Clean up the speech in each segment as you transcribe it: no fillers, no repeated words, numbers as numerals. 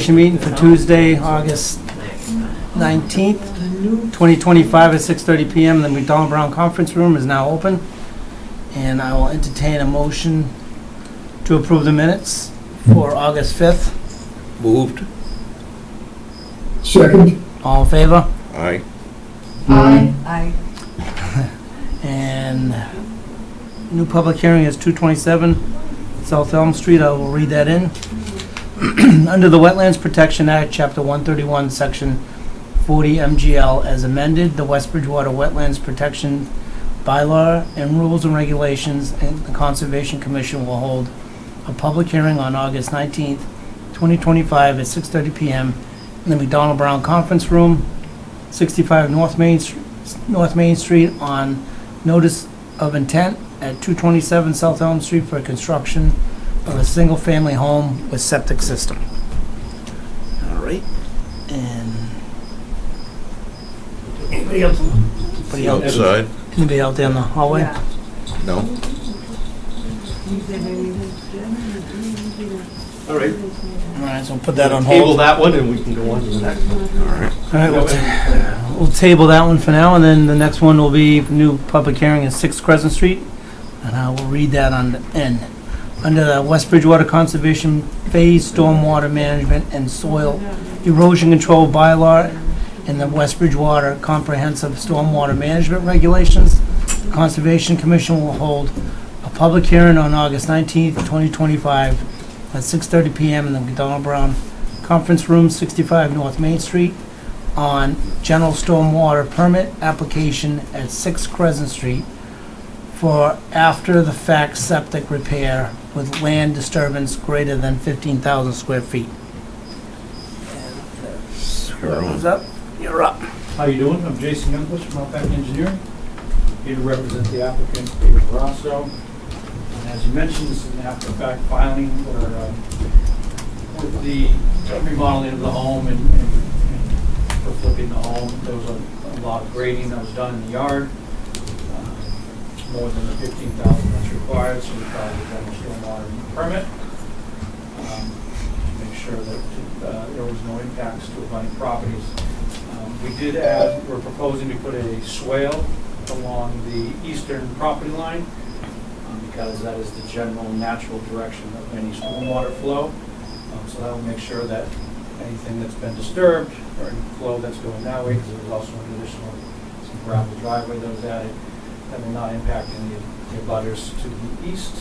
Commission meeting for Tuesday, August 19th, 2025 at 6:30 PM. The McDonald Brown Conference Room is now open. And I will entertain a motion to approve the minutes for August 5th. Moved. Second. All in favor? Aye. Aye. And new public hearing is 227 South Elm Street. I will read that in. Under the Wetlands Protection Act, Chapter 131, Section 40 MGL, as amended, the West Bridgewater Wetlands Protection Bylaw and Rules and Regulations, and the Conservation Commission will hold a public hearing on August 19th, 2025 at 6:30 PM in the McDonald Brown Conference Room, 65 North Main Street, on notice of intent at 227 South Elm Street for construction of a single-family home with septic system. All right, and anybody else? Outside? Anybody out there in the hallway? Yeah. No? All right, All right, so we'll put that on table hold. that one and we can go on to the next one. All right. All right, we'll table that one for now, and then the next one will be new public hearing is 6 Crescent Street, and I will read that on the end. Under the West Bridgewater Conservation Phase Stormwater Management and Soil Erosion Control Bylaw and the West Bridgewater Comprehensive Stormwater Management Regulations, the Conservation Commission will hold a public hearing on August 19th, 2025 at 6:30 PM in the McDonald Brown Conference Room, 65 North Main Street, on general stormwater permit application at 6 Crescent Street for after-the-fact septic repair with land disturbance greater than 15,000 square feet. Who's up? You're up. How you doing? I'm Jason Youngquist from Outback Engineering, here to represent the applicant, Peter Grasso. And as you mentioned, this is an after-fact filing with the remodeling of the home and for flipping the home. There was a lot of grading that was done in the yard, more than the 15,000 that's required, so we filed a general stormwater permit to make sure that there was no impacts to abutting properties. We did add, we're proposing to put a swale along the eastern property line because that is the general natural direction of any stormwater flow. So that will make sure that anything that's been disturbed or any flow that's going that way, because there was also an additional some gravel driveway that was added, that will not impact any of the abutters to the east.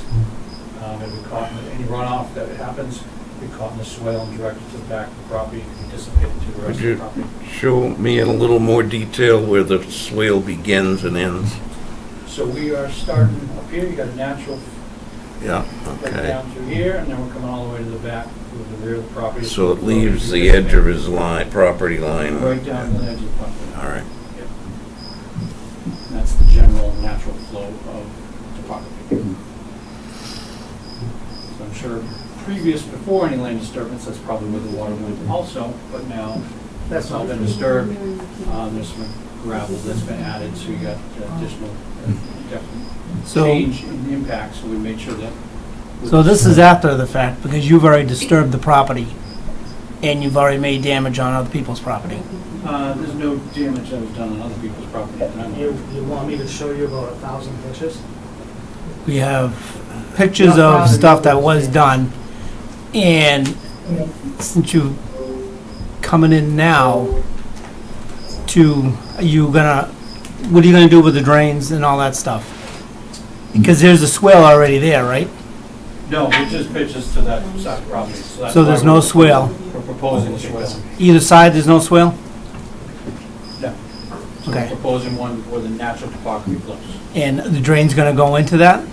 If we caught any runoff that happens, we caught in the swale and directed to the back of the property and dissipate to the rest of the property. Show me in a little more detail where the swale begins and ends? So we are starting up here, you got a natural Yeah, right okay. down through here, and then we're coming all the way to the back, to the rear of the property. So it leaves the edge of his line, property line? Right down to the edge of the property. All right. Yep. And that's the general natural flow of topography. So I'm sure before any land disturbance, that's probably where the water went also, but now that's all been disturbed. There's some gravel that's been added, so you got additional definite change in the impact, so we made sure that. So this is after the fact, because you've already disturbed the property, and you've already made damage on other people's property. There's no damage that was done on other people's property. You want me to show you about 1,000 pictures? We have pictures of stuff that was done, and since you coming in now, what are you gonna do with the drains and all that stuff? Because there's a swale already there, right? No, we just pitches to that side of the property. That's So there's why no we're- swale. We're proposing a swale. Either side, there's no swale? No. So Okay. we're proposing one where the natural topography flows. And the drain's gonna go into that?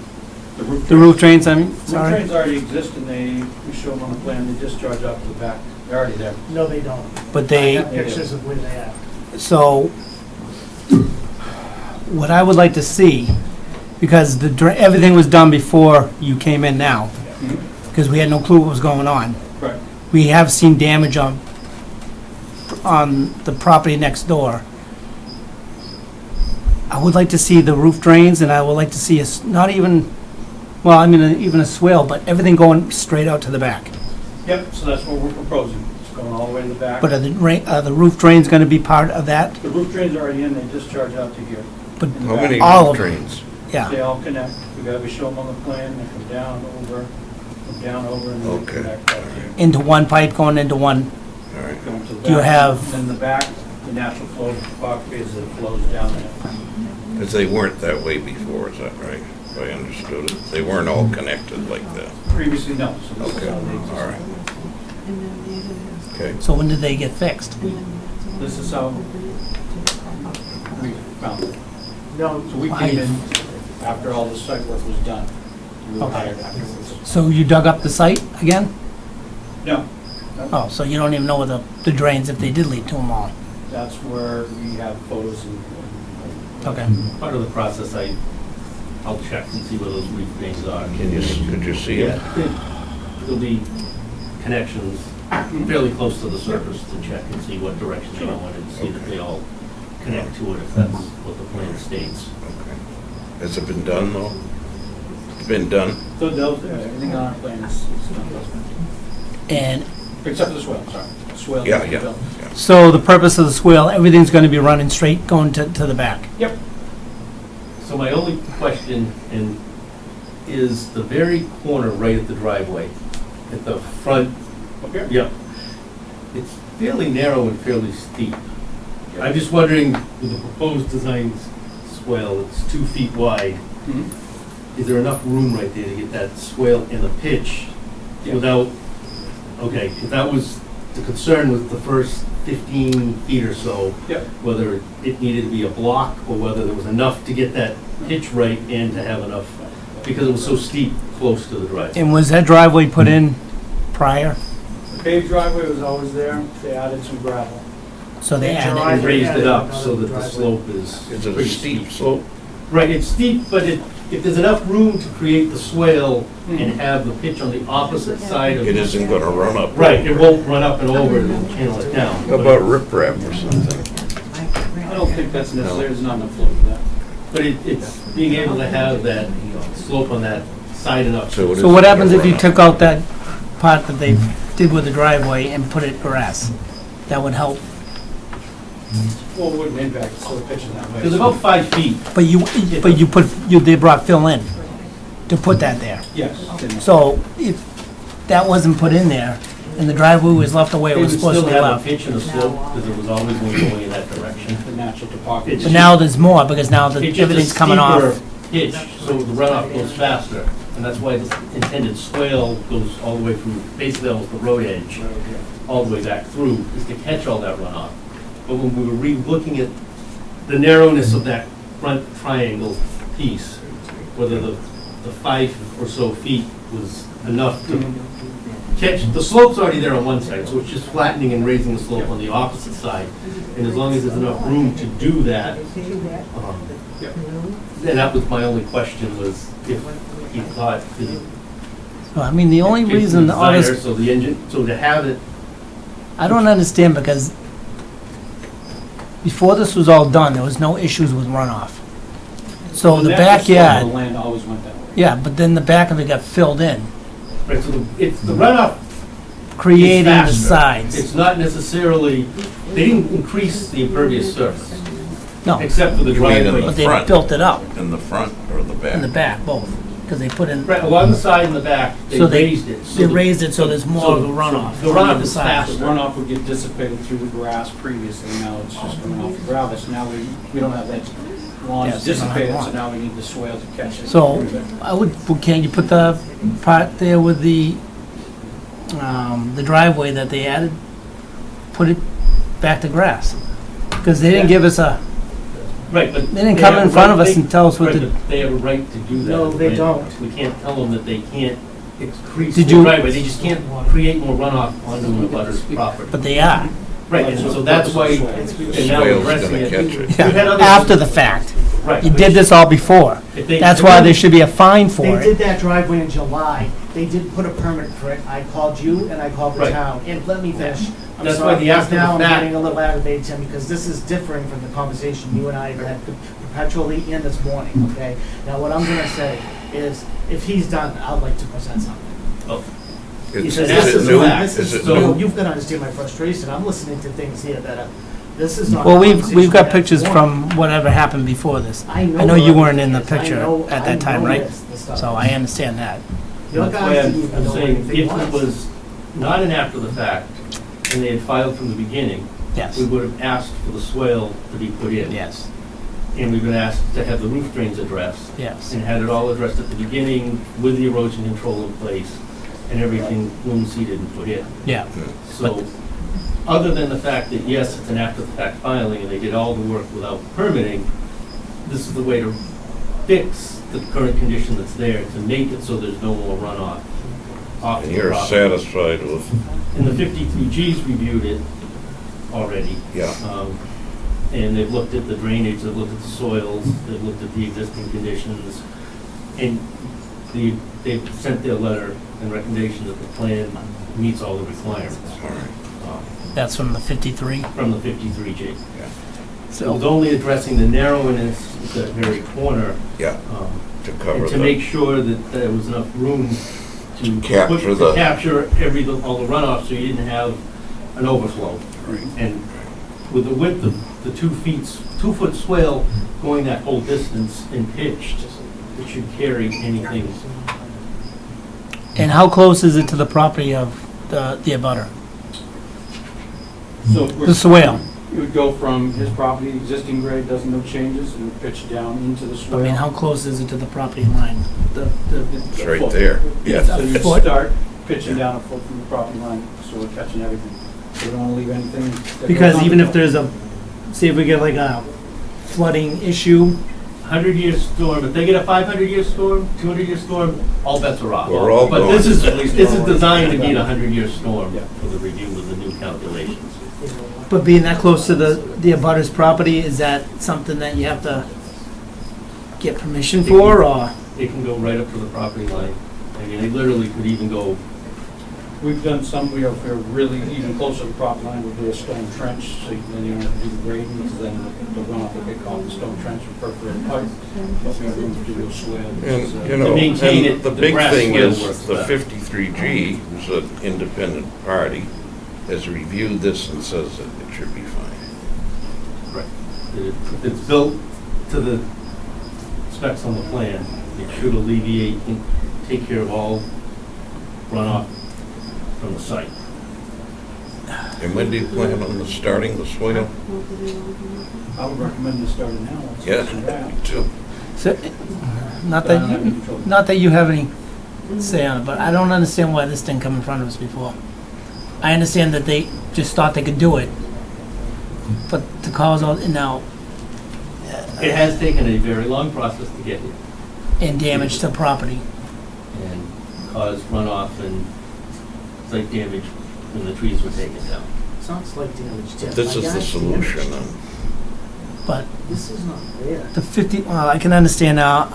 The roof. The roof drains, I mean, Roof sorry? drains already exist, and we show them on the plan, they discharge out to the back. They're already there. No, they don't. But I they, have pictures of where they are. so, what I would like to see, because everything was done before you came in now, because we had no clue what was going on. Right. We have seen damage on the property next door. I would like to see the roof drains, and I would like to see not even, well, I mean, even a swale, but everything going straight out to the back. Yep, so that's what we're proposing. It's going all the way in the back. But are the roof drains gonna be part of that? The roof drains are already in, they discharge out to here. But In the How back. many All roof of them. drains? Yeah, They all connect. We show them on the plan, they come down over, and then they Okay. connect out here. into one pipe going into one, All right. Going to the Do you back. have- And then the back, the natural flow of the topography is that it flows down there. Because they weren't that way before, is that right? If I understood it. They weren't all connected like that. Previously, no, so this is Okay, how they all right. exist. Okay. so when did they get fixed? This is how we found it. No, So we came in after all the site work was done. We were Okay. hired afterwards. So you dug up the site again? No, Oh, so you don't even know where the drains, if they did lead to them all? that's where we have photos and. Okay. Part of the process, I'll check and see where those reef drains are. Could you see it? Yeah, there'll be connections fairly close to the surface to check and see what direction they go in and see that they all connect to it, if that's what the plan states. Okay. Has it been done, though? It's been done? So those, everything on our plan is done. And Except for the swell, sorry. Swell. Yeah, yeah. yeah. so the purpose of the swale, everything's gonna be running straight going to the back? Yep. So my only question is the very corner right at the driveway, at the front. Okay. Yep. It's fairly narrow and fairly steep. I'm just wondering, with the proposed design swale, it's 2 feet wide. Mhm. Is there enough room right there to get that swale in the pitch Yeah. without, okay, if that was the concern with the first 15 feet or so, Yep. whether it needed to be a block or whether there was enough to get that pitch right and to have enough, because it was so steep close to the driveway. And was that driveway put in prior? The paved driveway was always there. They added some gravel. So they And added, And driveway. raised it up Yeah, so that the driveway. slope is Is it a pretty steep slope? Right, it's steep, but if there's enough room to create the swale and have the pitch on the opposite side of. It isn't gonna run up. Right, it won't run up and over and channel it down. How about riprap or something? I don't think that's necessary. There's not enough flow for that. But it's being able to have that slope on that side enough. So it so what isn't happens if gonna you run took out that part that they did with the driveway and put it grass? That would help, Well, it wouldn't impact the slope pitching that way. There's about 5 feet. but they brought fill in to put that there. Yes. So if that wasn't put in there and the driveway was left the way it It would was supposed still to be have a left. pitch and a slope because it was always going in that direction. The natural topography. But now there's more because now It's just a everything's coming off. steeper pitch, so the runoff goes faster. And that's why the intended swale goes all the way from basically almost the road edge, all the way back through, is to catch all that runoff. But when we were re-looking at the narrowness of that front triangle piece, whether the 5 or so feet was enough to catch, the slope's already there on one side, so it's just flattening and raising the slope on the opposite side. And as long as there's enough room to do that, and that was my only question, was if he thought, I mean, the only reason all designer, this, so the engine, so to have it, I don't understand because before this was all done, there was no issues with runoff. So the natural slope of backyard, The land always went that way. yeah, but then the back of it got filled in, right, so it's the runoff. creating the faster. sides. It's not necessarily, they didn't increase the impervious surface, No, except for the You mean in driveway. but they front. built it up In the front or the back? in the back, both, because they put in, Right, along the side and the back, they So they- raised it. so they the- raised it so there's more of a runoff. The runoff the is sides. The faster. runoff would get dissipated through the grass previously, now it's just coming off the gravel. So now we don't have that lawn Yes, you don't have dissipated, so lawn. now we need the swale to catch it. So I would, well, can't you put the part there with the driveway that they added, put it back to grass? Because they didn't give us a, Right, but. They didn't come have in a front right- of us they- and tell us what right, to- but they have a right to do that. No, they Right? don't. We can't tell them that they can't increase Did the you- driveway, they just can't create more runoff onto the butter's property. but they are. Right, and so that's why, and now Swale's addressing gonna it. catch it. We've had Yeah, other- after the fact. Right. You did this all before. If they- That's why there should be a fine They for did it. that driveway in July. They did put a permit for it. I called you and I called the Right. town. And let me finish. I'm That's sorry, why the because after the now I'm fact- getting a little aggravated, Tim, because this is differing from the conversation you and I have had perpetually in this morning, okay? Now, what I'm gonna say is, if he's done, I'd like to present something. Oh, It's said is after it the new? fact. Is it So- new? You've got to understand my frustration. I'm listening to things here that are, this is not. Well, a we've conversation got that pictures I from whatever happened before this. I know. I know you what weren't in the everything is. picture I know- at that time, I know right? this stuff. So I understand that. Your That's why guys I'm didn't even know saying, anything if it was not an after the fact, and they had filed from the beginning, Yes, we would have asked for the swale to be put in. yes, And we've been asked to have the roof drains addressed, yes. and had it all addressed at the beginning with the erosion control in place, and everything loom seeded and put in. Yeah, So, other than the fact that, yes, it's an after-the-fact filing, and they did all the work without permitting, this is the way to fix the current condition that's there, to make it so there's no more runoff off And the you're property. satisfied with, And the 53Gs reviewed it already. yeah. And they've looked at the drainage, they've looked at the soils, they've looked at the existing conditions, and they've sent their letter and recommendation that the plan meets all the requirements All right. that's from the 53. from the 53G. It was So, only addressing the narrowness at the very corner, Yeah, to cover and to make the, sure that there was enough room to capture the- capture all the runoff, so you didn't have an overflow. Right. And with the width of the 2-foot swale going that whole distance and pitched, it should carry anything. and how close is it to the property of the abutter? So The swale? It would go from his property, existing grade, doesn't no changes, and would pitch down into the I swale. mean, how close is it to the property line? it's right there. Yeah. So you'd Foot. start pitching down a foot from the property line, so we're catching everything. So we don't want to leave anything. that goes Because on even the if there's a, see if we get like a flooding issue, 100-year storm, if they get a 500-year storm, 200-year storm, all bets are off. We're all But going. this is designed to be a 100-year storm Yeah. for the review of the new calculations. but being that close to the abutter's property, is that something that you have to get permission for, or? It can go right up to the property line. I mean, they literally could even go, We've done some, we're really even closer to the property line, we'll do a stone trench, so then you don't have to do the grading, because then the runoff will get caught in the stone trench and perforate pipe. But we have room to do a swale. And, you know, maintain and it, the the big grass thing swale is, works the best. 53G, who's an independent party, has reviewed this and says that it should be fine. if it's built to the specs on the plan, it should alleviate and take care of all runoff from the site. And when do you plan on starting the swale? I would recommend to start it now. once Yeah, it's around. me too. So, not But I don't have any that, control. not that you have any say on it, but I don't understand why this didn't come in front of us before. I understand that they just thought they could do it, but to cause all, now, It has taken a very long process to get here and damage to property. and caused runoff and site damage when the trees were taken down. Sounds like damage, Jeff. This My is the guy's solution, damaged. and But This is not fair. the 50, well, I can understand now,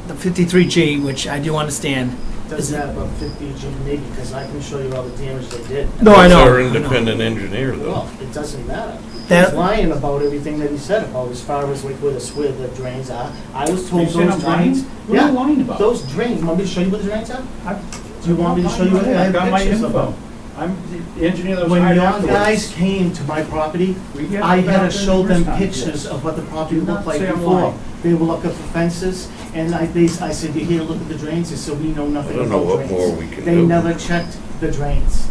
the 53G, which I do understand. Doesn't matter about 50 maybe, because I can show you all the damage they did. No, I that's know. our I know. independent engineer, though. Well, it doesn't matter. That- He's lying about everything that he said about as far as like where the drains are. I was told You saying those I'm lying? drains. What am I lying about? Those drains, want me to show you where the drains are? I've- Do you want me to show you? I I've have got my pictures of info. them. I'm the engineer that was When hired your afterwards. guys came to my property, We had I them had to out there show the them first time, pictures yes. of what the property Do not looked like say I'm before. lying. They were looking for fences, and I said, you here, look at the drains, they said, we know I nothing don't know about what more drains. we can They do. never checked the drains.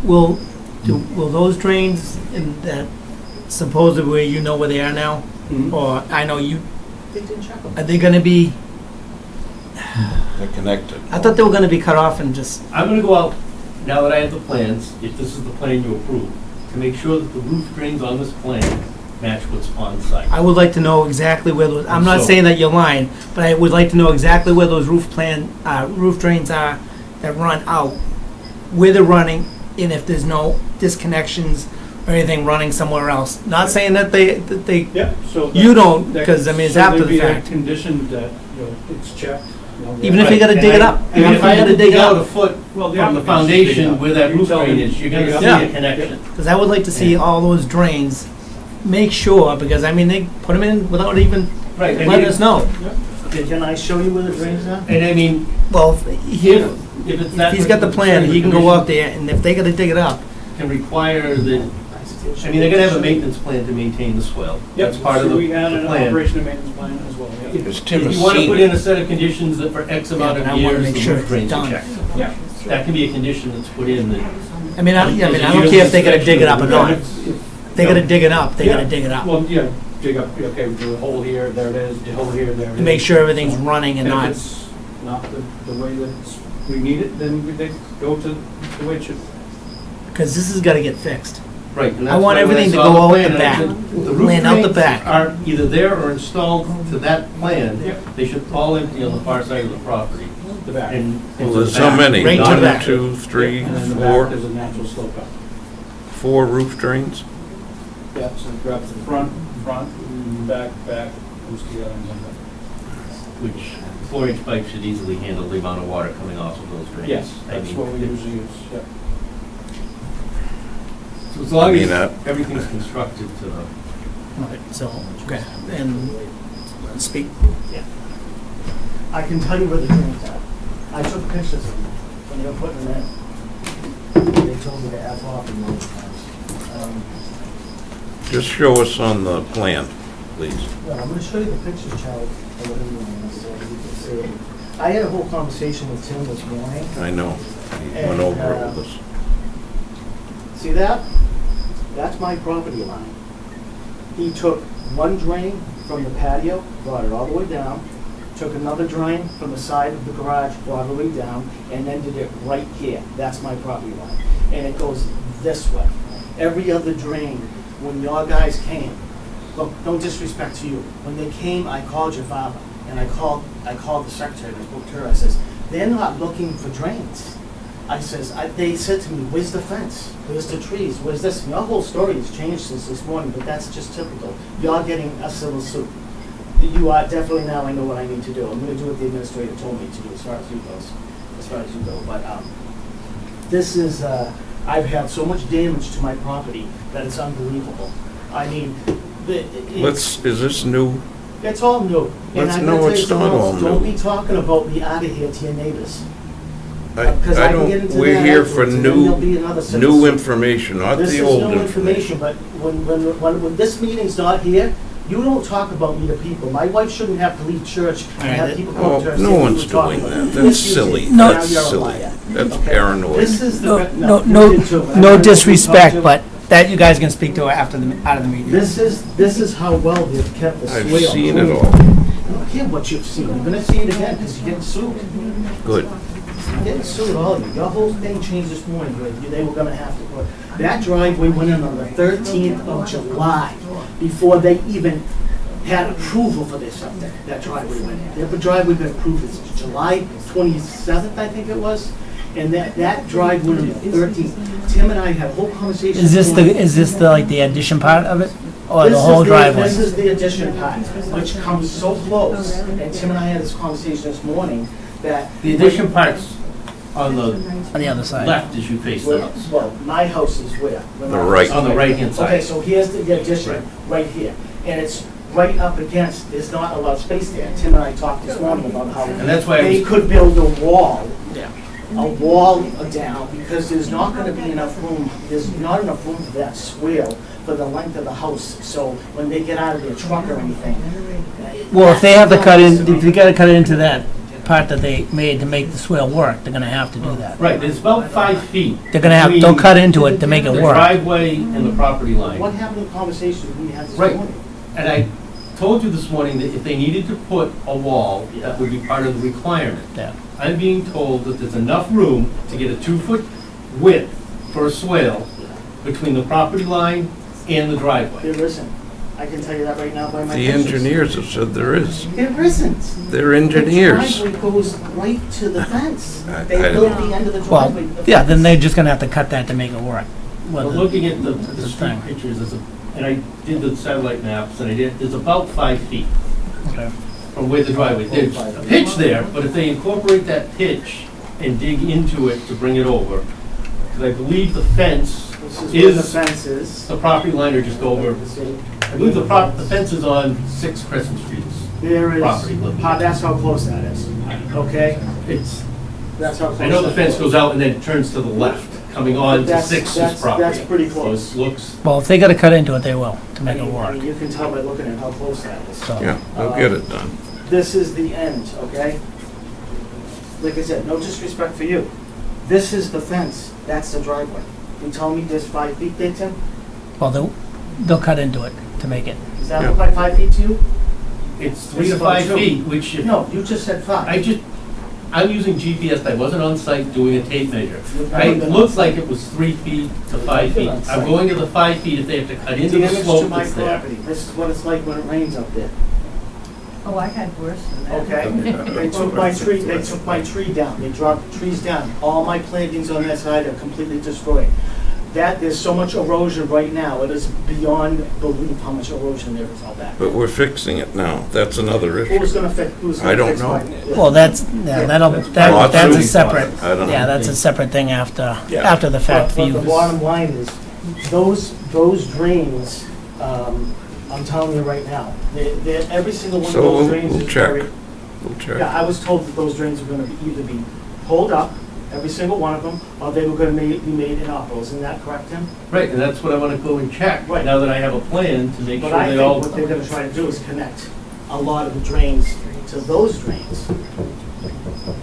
Will those drains in that supposedly where you know where they are now, Mhm. or I know you, They didn't check them. are they gonna be, They're connected. I thought they were gonna be cut off and just, I'm gonna go out, now that I have the plans, if this is the plan you approve, to make sure that the roof drains on this plan match what's on site. I would like to know exactly where those, I'm not So- saying that you're lying, but I would like to know exactly where those roof drains are that run out, where they're running, and if there's no disconnections or anything running somewhere else. Not saying that they, Yeah, so. You that- don't, that- 'cause, I mean, it's so after there'd the be a fact. condition that, it's checked. even if you gotta And dig it I- up, Even if I had to dig out a foot Well, from the foundation where that roof drain is, you're gonna see Yeah. a connection. because I would like to see all those drains, make sure, because I mean, they put them in without even Right, letting us know. Can I show you where the drains are? And I mean, Well, if it's that. if he's got the plan, he can go out there, and if they gotta dig it up, Can require that, I mean, they're gonna have a maintenance plan to maintain the swell. That's part of the We had an plan. operation and maintenance plan as well, yeah. Because Tim If has you wanna seen put it. in a set of conditions that for X amount Yeah, but I of wanna years, make the sure roof it's drains are done. checked. Yeah. That can be a condition that's put in that. I mean, I don't care if they gotta dig it up or not. If they gotta dig it up, they gotta dig it up. Well, yeah, dig up, okay, we do a hole here, there it is, a hole here, there it is. To make sure everything's running and And not, if it's not the way that we need it, then they go to the way it should. because this has gotta get fixed. Right. and I that's want why when everything to saw go the out plan, the I back. said, the roof Land out the drains back. are either there or installed to that plan. Yep. They should all empty on the far side of the property. The back. And Well, to the there's so back. many, Right to one, back. 2, 3, And then the 4, back, there's a natural slope up. 4 roof drains? Yeah, so it grabs the front, back, goes together and then back. Which 4-inch pipe should easily handle the amount of water coming off of those drains. Yes, I that's mean, what we usually use, yeah. So as long I mean, as everything's constructed to the. Right, so, okay, and speak. I can tell you where the drains are. I took pictures of them when they were putting them in. They told me to F off in those times. Just show us on the plan, please. Well, I'm gonna show you the pictures, Charlie, of what I'm doing, so you can see it. I had a whole conversation with Tim this morning. I know, he went over it with us. See that? That's my property line. He took one drain from the patio, brought it all the way down, took another drain from the side of the garage, brought it all the way down, and then did it right here. That's my property line. And it goes this way. Every other drain, when your guys came, look, no disrespect to you. When they came, I called your father, and I called the secretary, and I spoke to her. I says, they're not looking for drains. I says, they said to me, where's the fence? Where's the trees? Where's this? And your whole story has changed since this morning, but that's just typical. You're getting a civil suit. You are definitely now, I know what I need to do. I'm gonna do what the administrator told me to do as far as you go. But, this is, I've had so much damage to my property that it's unbelievable. I mean, Is this new? it's all new. And Let's I'm know gonna tell it's you something not all else. Don't new. be talking about me out of here to your neighbors. I can get into don't, we're that here for afterwards, and then there'll be another civil new suit. information, not This the is old no information, information. but when this meeting's not here, you don't talk about me to people. My wife shouldn't have to leave church and have Alright, people come up to her Oh, and say, no "We one's were talking doing about that. you." That's Yes, you silly. did. No. Now That's you're a silly. liar. That's Okay. paranoid. This is the. No, you did too, and I know no who you disrespect, talked to. but that you guys can speak to after out of the meeting. This is how well they've kept the I've swale. seen it clean. all. I don't care what you've seen. You're gonna see it again because you're getting sued. Good. You're getting sued, all of you. Your whole thing changed this morning. They were gonna have to put, that driveway went in on the 13th of July before they even had approval for this up there. That driveway went in. The driveway got approved, it's July 27th, I think it was. And that drive went on the 13th. Tim and I had a whole conversation. Is this this morning. like the addition part of it, or the This whole is driveway? This is the addition part, which comes so close, and Tim and I had this conversation this morning, that. The addition part's on the On the other side. left as you face the house. Well, my house is where? The right. On the right-hand side. Okay, so here's the addition, Right. right here, and it's right up against, there's not a lot of space there. Tim and I talked this morning about how And that's why I they was- could build a wall Yeah. down, because there's not gonna be enough room, there's not enough room for that swale for the length of the house, so when they get out of their truck or anything. Well, if they have to cut in, if they gotta cut it into that part that they made to make the swale work, they're gonna have to do that. Right, there's about 5 feet. They're gonna have, they'll between cut into it to make it the work. driveway and the property line. What happened to the conversation we had this Right. morning? And I told you this morning that if they needed to put a wall, that would be part of the requirement. Yeah. I'm being told that there's enough room to get a 2-foot width for a swale between the property line and the driveway. There isn't. I can tell you that right now by my The pictures. engineers have said there is. There isn't. They're engineers. The driveway goes right to the fence. I They don't built know. the end of the Well, driveway. to the yeah, then fence. they're just gonna have to cut that to make it work. But Whether- looking at the the street thing. pictures, and I did the satellite maps, and there's about 5 feet Okay. from where the driveway, there's a pitch there, but if they incorporate that pitch and dig into it to bring it over, because I believe the fence This is where the is fence is. the property line or just over, I believe the fence is on 6 Crescent Street. There is, property limit. that's how close that is, okay? It's, That's how close. I know the that fence is. goes out and then turns to the left, coming on to That's- Six's that's- property. that's pretty close. So it looks, Well, if they gotta cut into it, they will, to I make it mean, work. you can tell by looking at how close that is. So, Yeah, they'll get it done. This is the end, okay? Like I said, no disrespect for you. This is the fence, that's the driveway. You tell me there's 5 feet there, Tim? well, they'll cut into it to make it. Does that Yeah. look like 5 feet to you? it's 3 to It's about 5 two. feet, which if, No, you just said 5. I'm using GPS, I wasn't on site doing a tape measure. You've never It been looked on like site. it was 3 feet to 5 feet. on I'm site. going to the 5 feet if they have to cut into the Damage to slope my that's there. property. This is what it's like when it rains up there, Oh, I had worse than that. okay? They took my tree down, they dropped the trees down. All my plantings on that side are completely destroyed. There's so much erosion right now, it is beyond belief how much erosion there is out back. But we're fixing it now. That's another issue. Who's gonna fix I don't fix know. my- Well, that's, yeah, that's a Lawsuit. separate, I don't know. yeah, that's a separate thing after, Yeah. after the fact for But you. the bottom line is, those drains, I'm telling you right now, every single one of So those drains we'll is check. very. We'll Yeah, check. I was told that those drains were gonna either be pulled up, every single one of them, or they were gonna be made inoperable. Isn't that correct, Tim? Right, and that's what I wanna go and check, Right. now that I have a plan to make But sure I they think all. what they're gonna try to do is connect a lot of the drains to those drains.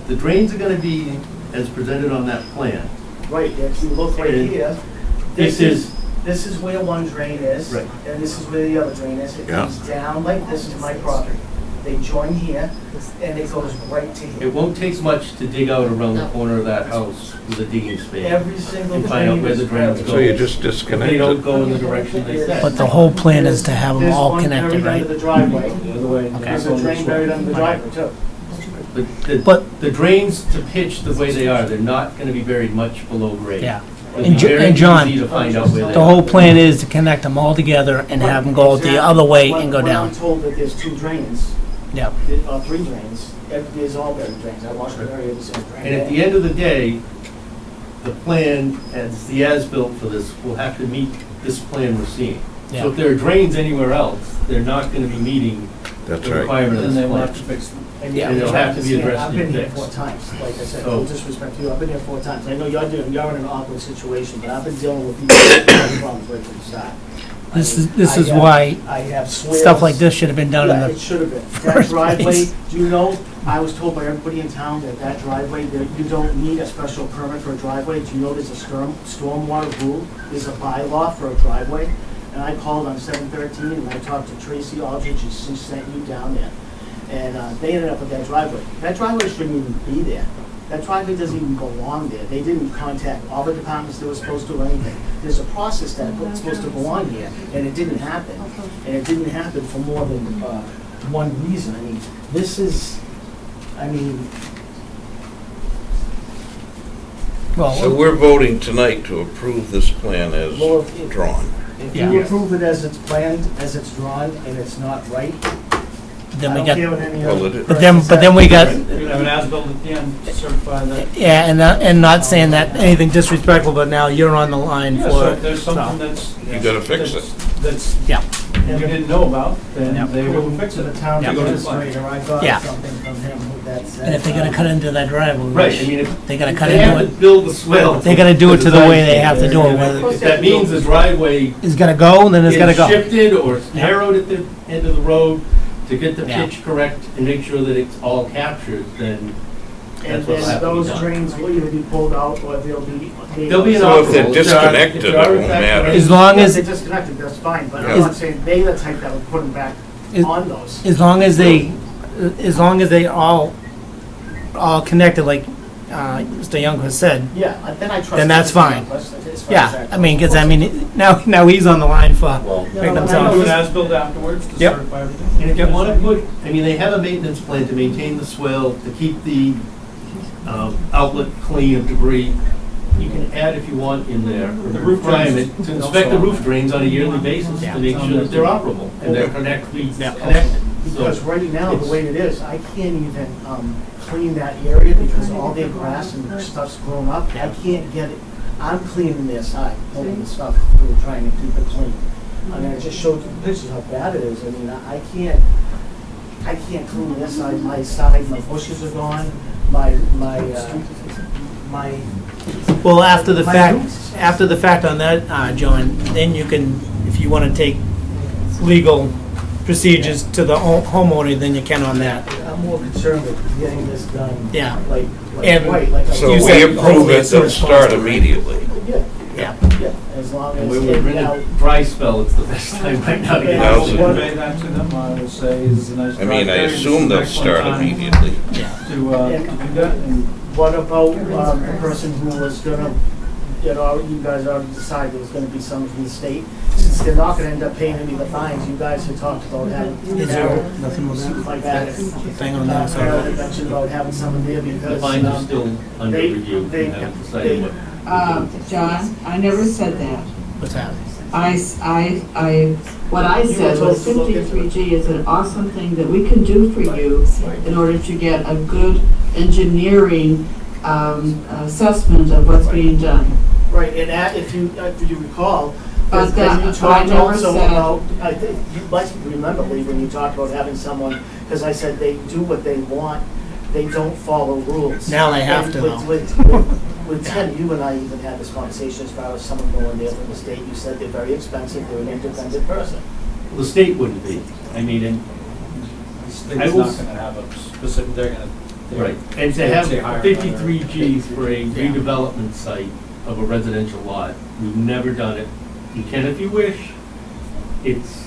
The drains are gonna be as presented on that plan. Right, if you look right And here, This is, this is where one drain is. Right. And this is where the other drain is. It Yeah. comes down like this to my property. They join here, and it goes right to here. it won't take much to dig out around the corner of that house with a digging spade. Every single And find out drain where is the drains buried. go. So you just They don't disconnected. go in the direction they said. But the whole plan is to have them all There's connected, one buried right? under the driveway. The other way. There's a drain buried under the driveway, too. But- The drains to pitch the way they are, they're not gonna be buried much below grade. Yeah. It'll And be Jo- very and John, easy to find out where they The are. whole plan is to connect them all together and have them go the other way and go When down. I'm told that there's 2 drains, Yeah. 3 drains, there's all buried drains. I watched the area of the same drain. And at the end of the day, the plan, as the as-built for this, will have to meet this plan we're seeing. Yeah. So if there are drains anywhere else, they're not gonna be meeting That's the right. requirement of Then this they will plan. have to fix them. And Yeah. you It'll have to be understand, addressed I've been and here fixed. 4 times, like I said, So- no disrespect to you, I've been here 4 times. I know you're in an awkward situation, but I've been dealing with these problems right from the start. This is why I have swales. stuff like this should have been done Yeah, in it the, should have been. That first driveway, place. do you know, I was told by everybody in town that that driveway, that you don't need a special permit for a driveway. Do you know there's a stormwater rule? There's a bylaw for a driveway? And I called on 7/13 and I talked to Tracy Aldridge, and she sent you down there. And they ended up with that driveway. That driveway shouldn't even be there. That driveway doesn't even belong there. They didn't contact all the departments that were supposed to or anything. There's a process that was supposed to go on here, and it didn't happen. And it didn't happen for more than one reason. I mean, this is, I mean, So well, we're voting tonight to approve this plan as well, if drawn. Yeah. you approve it as it's planned, as it's drawn, and it's not right, then I we don't got, care what any Well, other. it- but then we got, You're gonna have an as-built at the end, certify that. yeah, and not saying that anything disrespectful, but now you're on the line Yeah, so for if there's something that's. You gotta fix it. That's, Yeah. you didn't know about, then Yeah. they will fix To it. the town Yeah. administrator, I got Yeah. something from him that said. And if they're gonna cut into that driveway, Right, I mean, if they gotta if cut they have into to it, build the swell. they gotta do it to the way they have to do it, whether If that means the driveway it's gonna go, then it's gotta is go. shifted or Yeah. narrowed at the end of the road to get the Yeah. pitch correct and make sure that it's all captured, then And that's what'll then have to be those done. drains will either be pulled out or they'll be. They'll be an So if they're operable. disconnected, If there are it won't in fact matter. drains- As long If as, they're disconnected, that's fine, but Yeah. I'm not saying they the type that would put them back Is- on those. as long as they all connected, like, Mr. Young has said, Yeah, then I trust. Then that's them, fine. as far as yeah, that I mean, goes. cause I mean, now he's on the line for, Well, Yeah, make no, themselves- Do an I know. as-built afterwards to Yep. certify everything. And if you want to put, I mean, they have a maintenance plan to maintain the swell, to keep the outlet clean of debris. You can add if you want in there, The the roof drains. requirement to inspect the roof drains on a yearly basis Yeah. to make sure that they're operable and they're connected. Because So, right now, the it's- way it is, I can't even clean that area because all their grass and stuff's grown up. I can't get it. I'm cleaning their side, pulling the stuff through, trying to keep it clean. I mean, I just showed you the pictures how bad it is. I mean, I can't, I can't clean this, my side, my bushes are gone, my, Well, after the My fact, roots. after the fact on that, John, then you can, if you want to take legal procedures to the homeowner, then you can on that. I'm more concerned with getting this done. Yeah. Like And- right, like. So You we said approve hopefully it, as soon they'll as start possible. immediately. Yeah, Yeah. yeah, as long And as. when we're in now- a dry spell, it's the best time right now to get Yeah. out. I'll convey that to them, I will say is a nice. I mean, I drive there. assume they'll Excellent start time immediately. To do that, and What about the person who was gonna, you guys already decided there was gonna be some from the state? Since they're not gonna end up paying any of the fines, you guys had talked about having. Is there nothing with that? Like that. Thing on that, Carol so. had mentioned about having someone there The because. fines are still under they- review, they- we haven't decided what. John, I never said that. What's that? What I said was 53G is an awesome thing that we can do for you in order to get a good engineering assessment of what's being done. Right, and if you recall, But that- you I talked never also said- about, I think, you might remember, Lee, when you talked about having someone, because I said they do what they want, they don't follow rules. Now they have And to, with- though. With Tim, you and I even had this conversation as far as someone going there from the state, you said they're very expensive, they're an independent person. The state wouldn't be, I mean, and the I state's will not s- gonna have a specific, they're gonna. right, and to They have hire 53G for a Yeah. redevelopment site of a residential lot, we've never done it. You can if you wish, it's.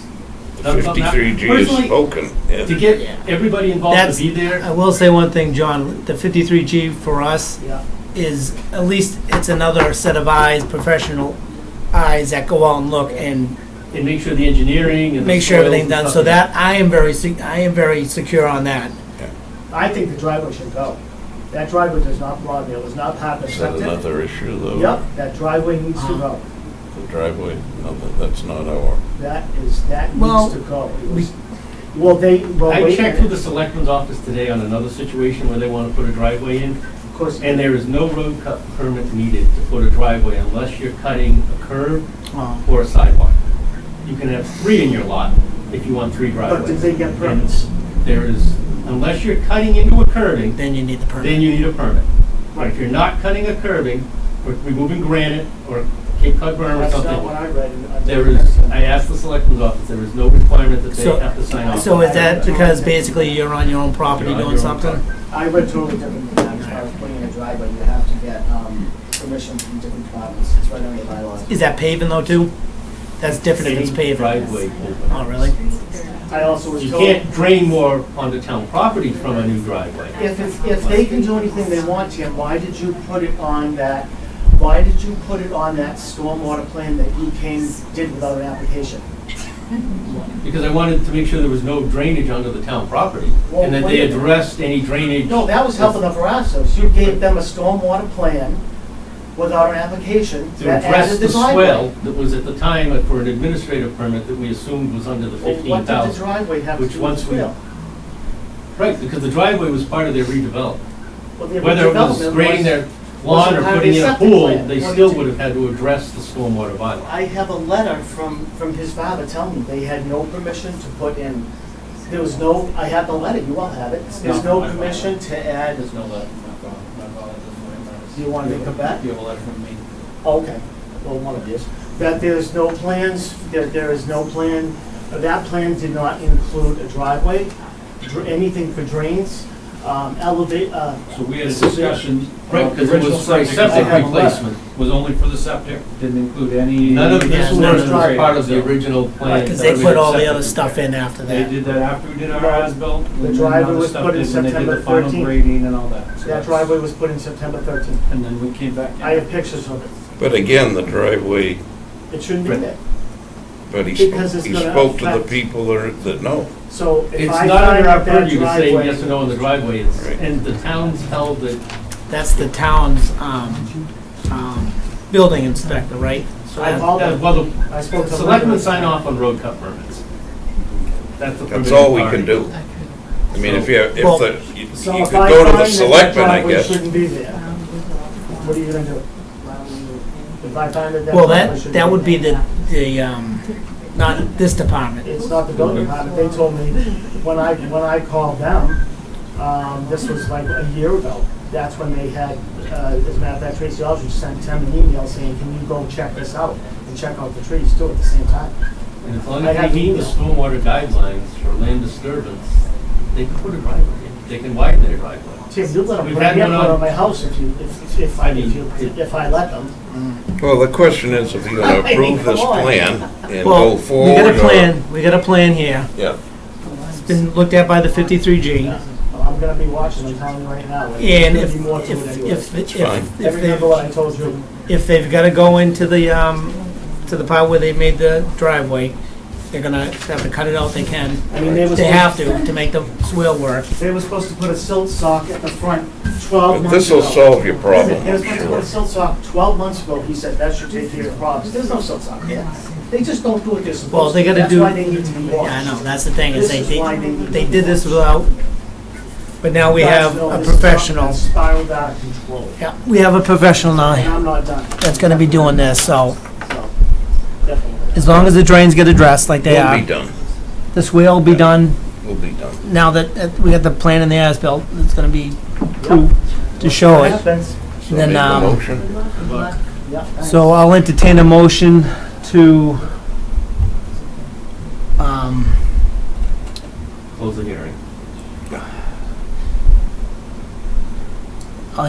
The 53G is Personally, spoken. to Yeah. get everybody involved That's- to be there, I will say one thing, John, the 53G for us Yeah. is, at least it's another set of eyes, professional eyes that go out and look and and make sure the engineering and the make sure soils everything's and done, stuff so is- that, I am very secure on that. I think the driveway should go. That driveway does not belong there, it was not part of the Is that septic. another issue, though? Yep, that driveway needs to go. The driveway, no, that's not our, That Well, needs to go. It was- Well, I wait a checked with the minute. selectman's office today on another situation where they want to put a driveway in, Of course, and there is no road cut permit needed to put a driveway unless you're cutting a curb or a sidewalk. You can have 3 in your lot if you want 3 driveways. but did they get permits? There is, unless you're cutting into a curbing, Then you need the then permit. you need a permit. But if you're not cutting a curbing, or removing granite, or Cape Cod berm or That's not something, what I read. there is, I asked the selectman's office, there is no requirement that they So- have to sign off. So is that because basically you're on your own property You're on doing your own something? I read totally different than that as far as putting in a driveway. You have to get permission from different departments. It's right on your bylaws. Is that paving though too? That's different if it's Same paving. driveway open. Oh, really? I also was You told, can't drain more onto town property from a new driveway. if they can do anything they want, Tim, why did you put it on that stormwater plan that you did without an application? Because I wanted to make sure there was no drainage onto the town property, Well, and that wait they a minute. addressed any drainage. No, that was helping the Verassos. You gave them a stormwater plan without an application To that address added the the driveway. swell that was at the time for an administrative permit that we assumed was under the Well, what did the 15,000. driveway have to Which do with once the we- swale? Right, because the driveway was part of their redevelopment. Well, the Whether it was redevelopment grading was- their lawn wasn't or part of putting the in a septic pool, plan. they What still did you- would have had to address the stormwater bylaw. I have a letter from his father telling me they had no permission to put in, there was no, I have the letter, you all have it. There's no permission to add, There's no letter from my father, do you want me to come back? You have a letter from me. Okay, well, one of these. That there's no plans, there is no plan, that plan did not include a driveway, anything for drains, elevate, So we had a discussion. Right, because it was for a I septic have a letter. replacement. Was only for the septic, didn't include any. None of Yeah, this none was of the- part of the original plan. Because they put all the other stuff in after They that. did that after we did our as-built. The and then driveway other was stuff put in did when they did September the final 13th. grading and all that. So that that's- driveway was put in September 13th. And then we came back. I have pictures of it. but again, the driveway, It shouldn't be there. but he Because it's gonna spoke to the affect- people that know. So if It's I not find under our out that purview to say driveway. yes or no on the driveway, it's- Right. and the town's held that. That's the town's, building inspector, right? So I called them. Well, I spoke the to. selectmen sign off on road cut permits. That's the That's permitting all we authority. can do. I mean, if Well, you So could if I go to find the that selectmen, I driveway guess. shouldn't be there, what are you gonna do? If I find that Well, driveway shouldn't that would be there? not this department. It's not the building department. They told me when I called them, this was like a year ago. That's when they had, as a matter of fact, Tracy Aldridge sent Tim an email saying, can you go check this out and check out the trees too at the same time. And as long I as have they meet the email. stormwater guidelines for land disturbance, they can put a driveway in. They can widen their driveway. Tim, you'll let them We've put had a one airport on- on my house if I let them. Well, the question is if you're gonna approve this Come on. plan and Well, go forward. we got a plan here. Yeah, It's been looked at by the 53G. Well, I'm gonna be watching, I'm telling you right now. And There's if, gonna be more to it anyway. It's fine. Remember what I told you. if they've gotta go into the part where they made the driveway, they're gonna have to cut it out, they can. I mean, they They have to make the swale work. They were supposed to put a silt sock at the front 12 but months ago. this'll solve your problem, They were I'm supposed to put a sure. silt sock 12 months ago. He said that should take care of the problems. There's no silt sock here. They just don't do what they're supposed to. Well, they gotta That's do. why they need to be Yeah, watched. I know, that's the thing, is This is why they need to they be did this watched. without, but now we have Guys, no, a this is professional. something that spiraled out of control. Yeah, we have a professional And now I'm not done, that's gonna be doing this, so so, definitely. as long as the drains get addressed like they We'll are, be done, the swale will be done. we'll be done. Now that we got the plan in the as-built, it's gonna be approved to show it. Happens. So Then, make a motion. Yeah, thanks. So I'll entertain a motion to, Close the hearing. I'll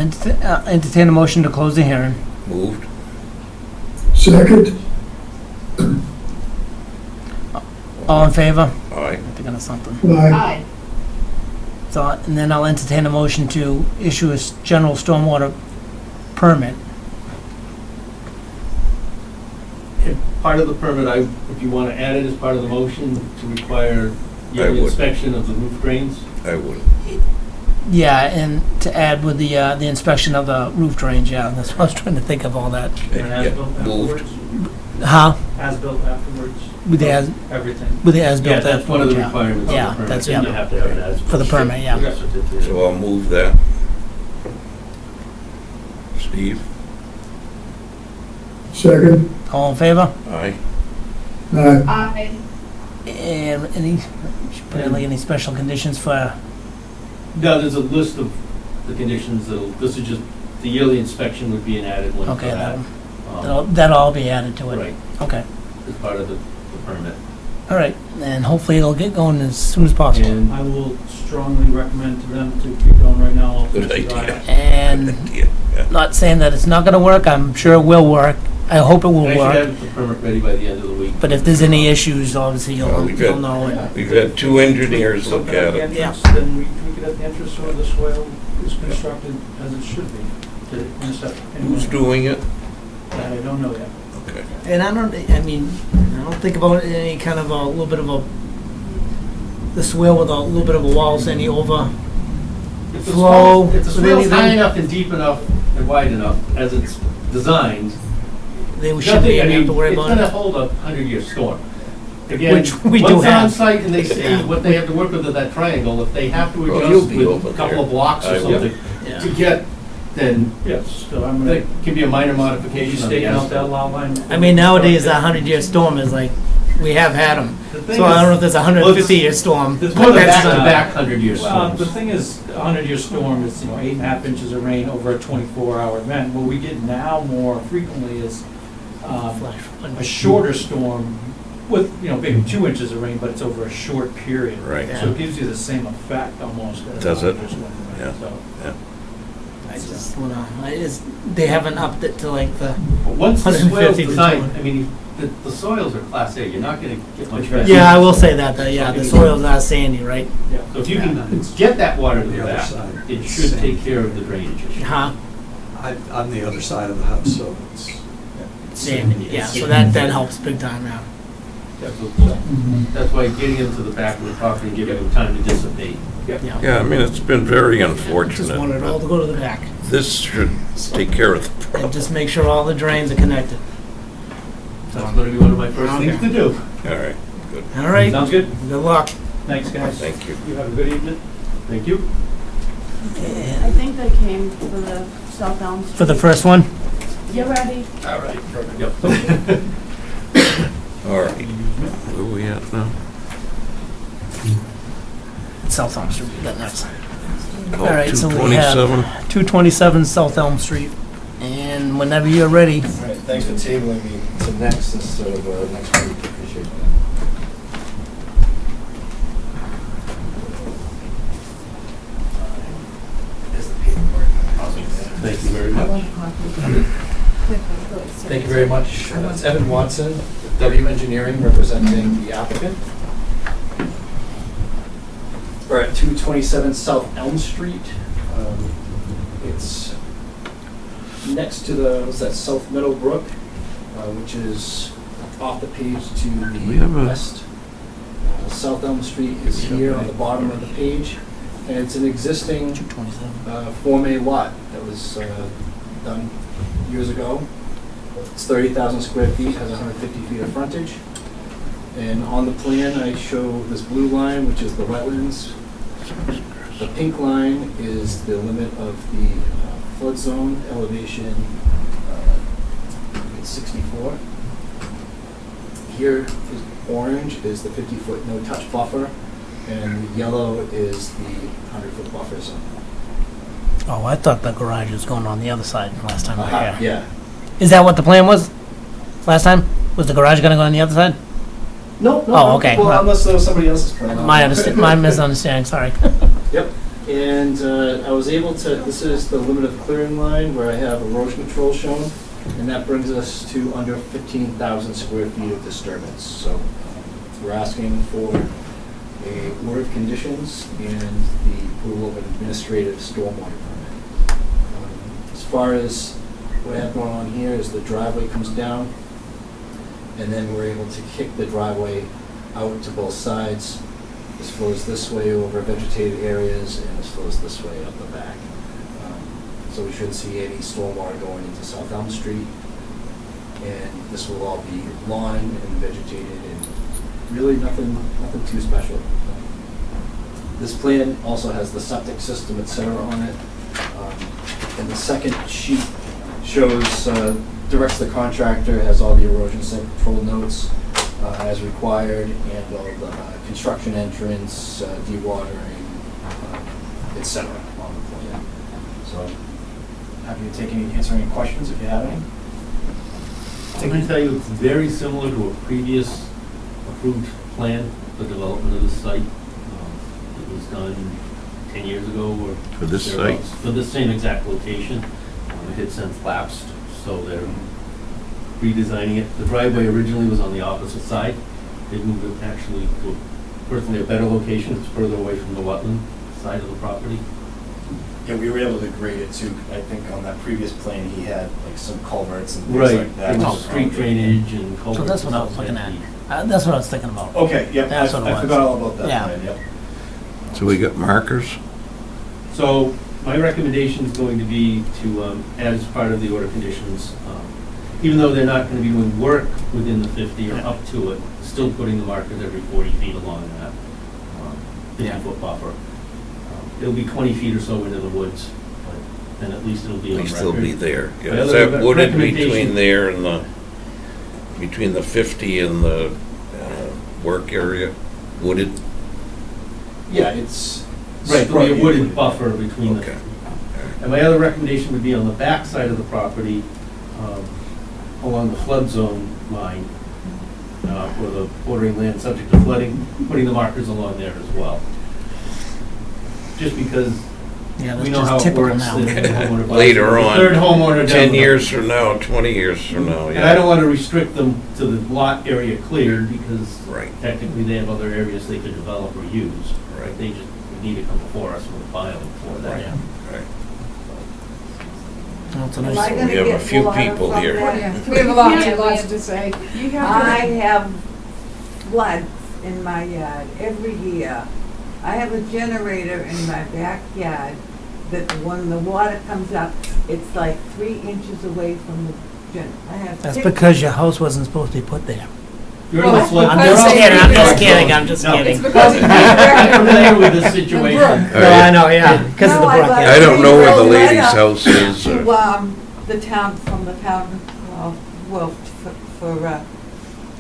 entertain a motion to close the hearing. Moved. Second, All in favor? Aye. Thinking of something. aye, Aye. So, and then I'll entertain a motion to issue a general stormwater permit. If part of the permit, if you want to add it as part of the motion to require yearly would. inspection of the roof drains, I would. Yeah, and to add with the inspection of the roof drains, yeah, that's what I was trying to think of all that. Okay, yeah, moved. Huh? As-built afterwards, With the as, everything. with the yeah, as-built. that's one of the yeah. requirements of Yeah, the permit. that's- You yeah. have to have it as. For the permit, yeah. Certificate. So I'll move that. Steve? second, All in favor? Aye. aye, Aye. And any, should put in like any special conditions for, No, there's a list of the conditions this is just, the yearly inspection would be an added one for okay, that. that'll all be added to it. Right, Okay, as part of the permit. all right, and hopefully it'll get going as soon as possible. And I will strongly recommend to them to keep going right now. I'll Good finish the idea. drive. And Yeah, yeah. not saying that it's not gonna work, I'm sure it will work. I hope it will I should work. have the permit ready by the end of the week. But if there's any issues, obviously Well, you'll, we've you'll had- know it. We've had two engineers look at it. Yeah. Then we tweak it at the entrance so the swale is constructed as it should be. to intercept any- Who's doing it? That I don't know yet. Okay. And I don't think about any kind of a little bit of the swale with a little bit of a wall, any If the overflow swell- If the with swell's high anything, enough and deep enough and wide enough as it's designed, then we shouldn't even have to worry it's about gonna it. hold a 100-year storm. Again, Which we do once they're on have. site and they see what they have to work with at that triangle, if they have to Well, you'll adjust be with over a couple there. of blocks I or will. something Yeah. to get, then Yes, so I'm that gonna, can be a minor you modification on the staking out that asphalt. lot line. I mean, nowadays, that 100-year storm is like, we have had them. The thing So I don't know is, if there's a 150-year storm. there's more than That's, back-to-back 100-year Well, the storms. thing is, a 100-year storm is, 8.5 inches of rain over a 24-hour event. What we get now more frequently is a shorter storm with, maybe 2 inches of rain, but it's over a short period. Right. So it gives you the same effect almost as Does a it? 100-year storm. Yeah. So, they haven't upped it to like the, But once the 150 soil's to designed, 200. I mean, the soils are Class A, you're not gonna get much better. yeah, I will say that, the soil's not sandy, right? yeah. So if you can get that water to the back, it should take care of the drainage issue. Huh? On the other side of the house, so it's. Sandy, yeah, so that helps big time now. That's why getting them to the back of the property and giving them time to dissipate. Yeah. Yeah, I mean, it's been very Just unfortunate, wanted it all to but go to the back this should take care of the and problem. just make sure all the drains are connected. That's gonna be one of my first things to do. All right, good. All right, Sounds good. good luck. Thanks, guys. Thank you. You have a good evening. Thank you. I think they came for the southbound. For the first one? You ready? All right, perfect, yep. All right. at now? South Elm Street, that next. Oh, All right, so we have 227. 227 South Elm Street. And whenever you're ready, All right, thanks for tabling me to next instead of next week. Appreciate that. There's the paperwork. Thank you very much. Thank you very much. It's Evan Watson, W Engineering, representing the applicant. We're at 227 South Elm Street. It's next to what's that, South Meadowbrook, which is off the page to we have the a- west. South Elm Street is here on the bottom of the page, and it's an existing 227. Form A lot that was done years ago. It's 30,000 square feet, has 150 feet of frontage. And on the plan, I show this blue line, which is the wetlands. The pink line is the limit of the flood zone elevation. It's 64. Here is orange is the 50-foot no-touch buffer, and yellow is the 100-foot buffer zone. Oh, I thought the garage was going on the other side last time we were here. Yeah. Is that what the plan was last time? Was the garage gonna go on the other side? No, no. Oh, okay. Well, unless there was somebody else's plan. My misunderstanding, sorry. Yep. And I was able to, this is the limit of clearing line where I have erosion control shown, and that brings us to under 15,000 square feet of disturbance. So we're asking for a order of conditions and the approval of an administrative stormwater permit. As far as what I have going on here is the driveway comes down, and then we're able to kick the driveway out to both sides. This flows this way over vegetated areas, and this flows this way up the back. So we shouldn't see any stormwater going into South Elm Street. And this will all be lawn and vegetated, and really nothing too special. This plan also has the septic system, et cetera, on it. And the second sheet shows, directs the contractor, has all the erosion control notes as required, and all the construction entrance, dewatering, et cetera, on the plan. So, happy to answer any questions if you have any. I'm going to tell you, it's very similar to a previous approved plan for development of the site. It was done 10 years ago or For this thereabouts, site? for the same exact location. It had since lapsed, so they're redesigning it. The driveway originally was on the opposite side. They moved it actually to personally a better location. It's further away from the wetland side of the property. Yeah, we were able to grade it too. I think on that previous plan, he had like some culverts and things Right, like that. there was street drainage and culverts. So that's what I was looking at. That's what I was thinking about. Okay, yep, That's what it I was. forgot all about that Yeah. plan, yep. So we got markers? So my recommendation is going to be to, as part of the order conditions, even though they're not going to be doing work within the 50 or up to it, still putting the markers every 40 feet along that 50-foot buffer. It'll be 20 feet or so into the woods, but then at least it'll be At on least record. they'll be there. Yeah, My is other that wooded recommendation- between there and between the 50 and the work area? Wooded? Yeah, it's. Right, there'll be a scrubby wooded wooded. buffer between the. Okay. And my other recommendation would be on the back side of the property, along the flood zone line, or the bordering land subject to flooding, putting the markers along there as well. Just because Yeah, we that's know how just it typical works. now. the homeowner buys Later the on, Third homeowner down 10 the- years from now, 20 years from now, yeah. And I don't want to restrict them to the lot area cleared because Right. technically they have other areas they could develop or use. Right. They just need to come before us with a filing for that. Right. Right. That's a Am I nice. gonna We have a get few water people from here. that? We have lots to say. You I have have floods in my yard every year. I have a generator in my backyard that when the water comes up, it's like 3 inches away from the gen. I have That's 6 because your house wasn't supposed to be put there. You're in the flood. I'm you're just on the kidding, I'm just flood kidding, zone. I'm just No, kidding. It's because of I'm familiar with the situation. No, I know, yeah, because of the No, I brook. like- yeah. I don't know where the Well, lady's right up house is. to, the town, from the town, well, for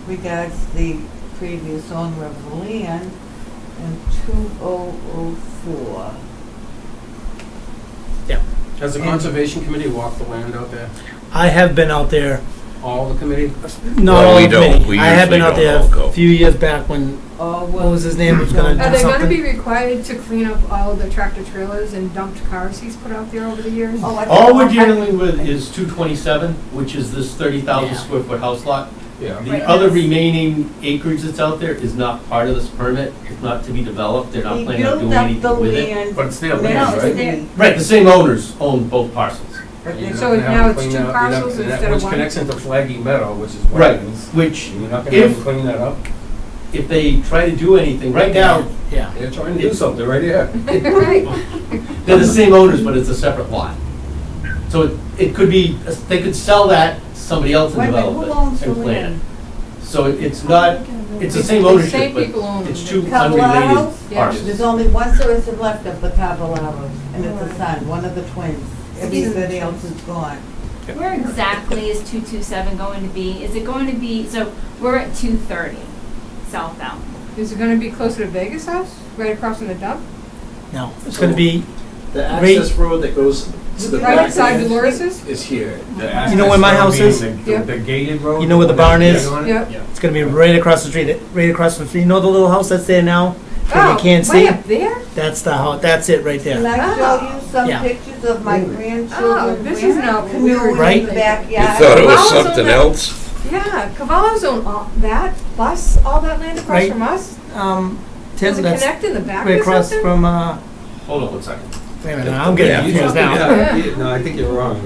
regards the previous owner of the land in 2004. Has the Conservation Committee walked the land out there? I have been out there, All the committee? not Well, all we of don't. me. We I have been usually out there don't all go. a few years back when, Oh, what was his name, was gonna Are do they gonna be something. required to clean up all the tractor trailers and dumped cars he's put out there over the years? Oh, I All we're thought- dealing with is 227, which is this 30,000 Yeah. square foot house lot. Yeah. The Right. other remaining acreage that's out there is not part of this permit. It's not to be developed. They're not He planning on built doing up the anything with it. land. But it's their next land, to right? the- Right, the same owners own both parcels. but You're they- not So gonna have now to it's clean two that- you're not- parcels and that- instead of Which one? connects into Flaggy Meadow, which is Right, wetlands. which You're not gonna have to if, clean that up? if they try to do anything, right now, Yeah. They're trying to do something right here. Right. they're the same owners, but it's a separate lot. So it could be, they could sell that, to somebody else and Wait a minute, develop who it owns the and plan it. land? So it's not, it's the same The ownership, same but people own it's it. two Cavalleros? unrelated Yeah. parcels. There's only one citizen left of the Cavallaros, and it's a son, one of the twins. Everybody else is gone. Where exactly is 227 going to be? Is it going to be, so we're at 230 southbound. Is it gonna be closer to Vegas House, right across from the dump? No, it's gonna be, The access road that goes to the Right back beside Dolores's? is here. You know where my house is? Yeah. The gated road? You know where the barn is? Yep. it's gonna be right across the street, right across from the street. You know the little house that's there now? That Oh, you can't way see? up there? That's the house, that's it right Can there. I show you some Yeah. pictures of my grandchildren? Oh, this is not what we were canoeing Right? in the You backyard? thought it was Well, something so else? Yeah, Cavallo's own all that, plus all that land across Right. from us? Tim, Does it that's connect in the back right or across something? from, Hold on one second. wait a minute, I'm getting Yeah. confused now. No, I think you're wrong.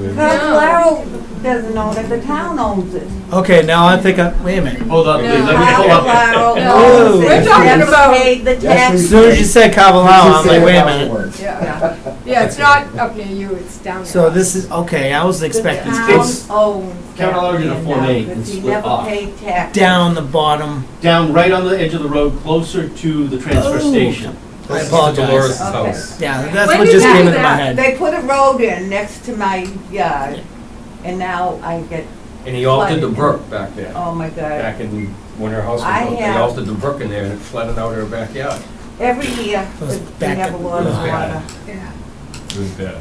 Cavallaro doesn't own it, the town owns it. Okay, now I think wait a minute. Hold on, No. please, let me pull up. Cavallaro No, owns it. we're talking Never about- paid the As tax. soon as you said Cavallaro, I'm like, wait a minute. Yeah, yeah, it's not up near you, it's down there. So this is, okay, I was The expecting town It's- owns that Cavallaro did a land Form now, A and because he split never off. paid tax. down the bottom. Down right on the edge of the road, closer to the transfer Oh. station. I apologize. Dolores' Okay. house. Yeah, that's When what did just you came do into my that? head. They put a road in next to my yard, and now I get, And he altered the brook back there. oh my God. Back in, when her house was I built, they have- altered the brook in there and it flooded out her backyard. Every year, was we back have a then. lot It of was bad. water. Yeah. It was bad.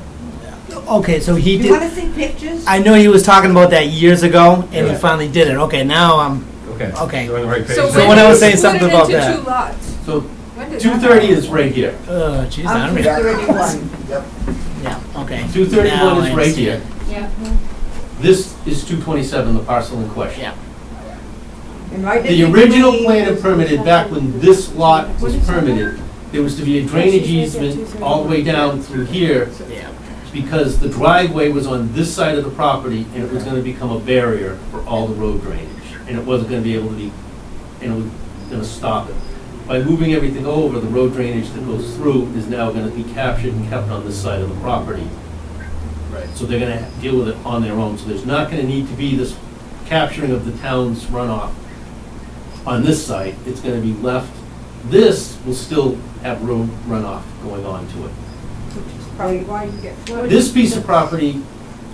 Okay, so he You did, wanna see pictures? I know he was talking about that years ago, and he Yeah. finally did it. Okay, now I'm, Okay. Okay. You're on the right page. So when I did was you saying split something it about into that. two lots? So When did that 230 happen? is right here. jeez, I I'm don't from know. 31. Yeah, okay. 231 Now is I right see here. it. Yeah. This is 227, the parcel in question. Yeah. And right The in original between plan and is- permitted back when this lot was permitted, there was to be a drainage easement all the way down through here Yeah. because the driveway was on this side of the property and it was gonna become a barrier for all the road drainage. And it wasn't gonna be able to be, and it was gonna stop it. By moving everything over, the road drainage that goes through is now gonna be captured and kept on this side of the property. Right. So they're gonna deal with it on their own. So there's not gonna need to be this capturing of the town's runoff on this site. It's gonna be left, this will still have road runoff going on to it. Probably why you get flooded. This piece of property,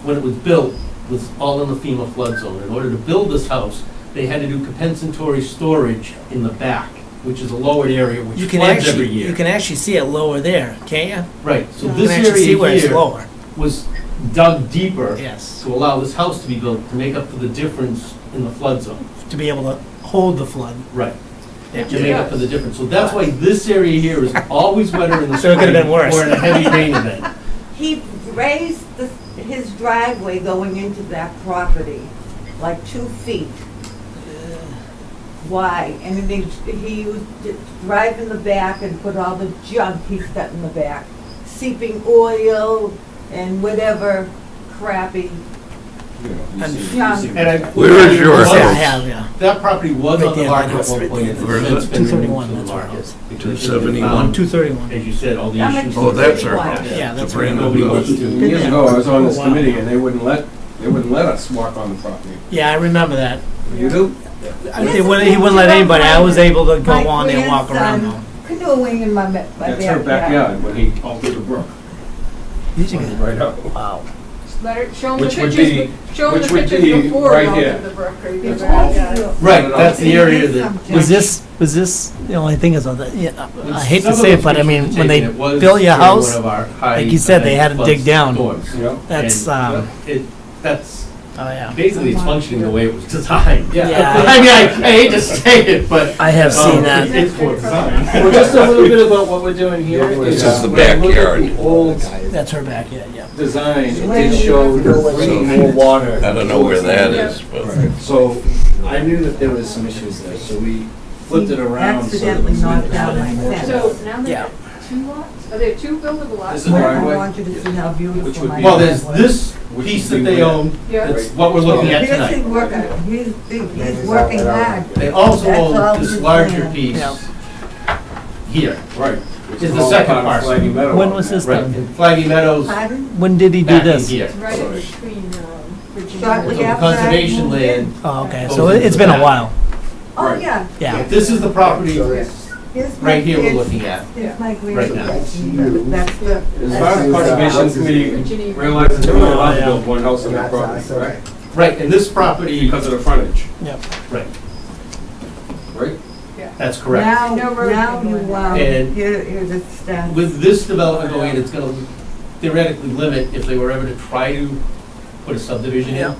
when it was built, was all in the FEMA flood zone. In order to build this house, they had to do compensatory storage in the back, which is a lowered area which You can floods every actually, year. you can actually see it lower there, can't you? Right, so You this can actually see where area it's here lower. was dug deeper Yes, to allow this house to be built, to make up for the difference in the flood zone. to be able to hold the flood. Right. Yeah. To make up for the difference. So that's why this area here is always wetter in the So it could've spring been worse. or in a heavy rain event. He raised his driveway going into that property like 2 feet wide. And then he used to drive in the back and put all the junk he's got in the back. Seeping oil and whatever crappy junk. And I- Where is your Yeah, I house? have, yeah. That property was Right on the there, market my at house one right point. there. It's Where is since it? been removed 231, from the that's where it market. is. because it 271? found, 231. As you said, all the How issues. much Oh, that's our Yeah, house. Yeah, It's that's a brand Nobody new wants house. to. Years ago, I was on this Oh, wow. committee and they wouldn't let us walk on the property. Yeah, I remember that. You do? He wouldn't let anybody, I was able to go on there and walk around though. Canoeing in my That's her backyard when he altered the brook. These are Went good. right up. Wow. Letter, show them the Which would pictures, be- show them which the would pictures be before right going here. to the brook or the It's backyard. also- Right, that's the area that, Was was this, the only thing is, that, yeah, I hate to Some of say it, those but I pictures mean, were when they taken, it was built your during house, one of our high like you said, they had to flood dig down. storms. Yeah. That's, And, that's, oh yeah. basically it's functioning the way it was designed. Yeah. I mean, I hate to say it, but. I have seen that. It's poor design. Well, just a little bit about what we're doing here. This is the when I look at backyard. The old That's her back, yeah. design, it did show bringing more water. I don't know where that is, but. So I knew that there was some issues there, so we flipped it around. so that Accidentally we knocked didn't down have any my more fence. trouble. So now they Yeah. got two lots? Are there two buildable lots? This is the I driveway. want you to see how Which beautiful would my. be- Well, there's driveway this piece that they own, Yeah. that's what we're looking at He's tonight. working, he's working hard. They also That's all own this his larger plan. piece Yeah. here. Right. Is the second parcel. Flaggy Meadow. When was this Right, done? Flaggy Meadows, Pardon? When did he do back in this? here. It's right in between, Virginia. Shortly So the after I conservation moved land. in. Oh, okay, so it's been a while. Oh, Right. yeah. Yeah. This is the property Here's my right here we're kids. looking at. Here's my Right now. grandkids. That's the. As far as the conservation committee realizes they're only allowed to build one house on that property, right? Right, and this property, Because of the frontage, right, right? that's correct. Now, No road now going you, And here's the stats. With this development going in, it's gonna theoretically limit if they were ever to try to put a subdivision in.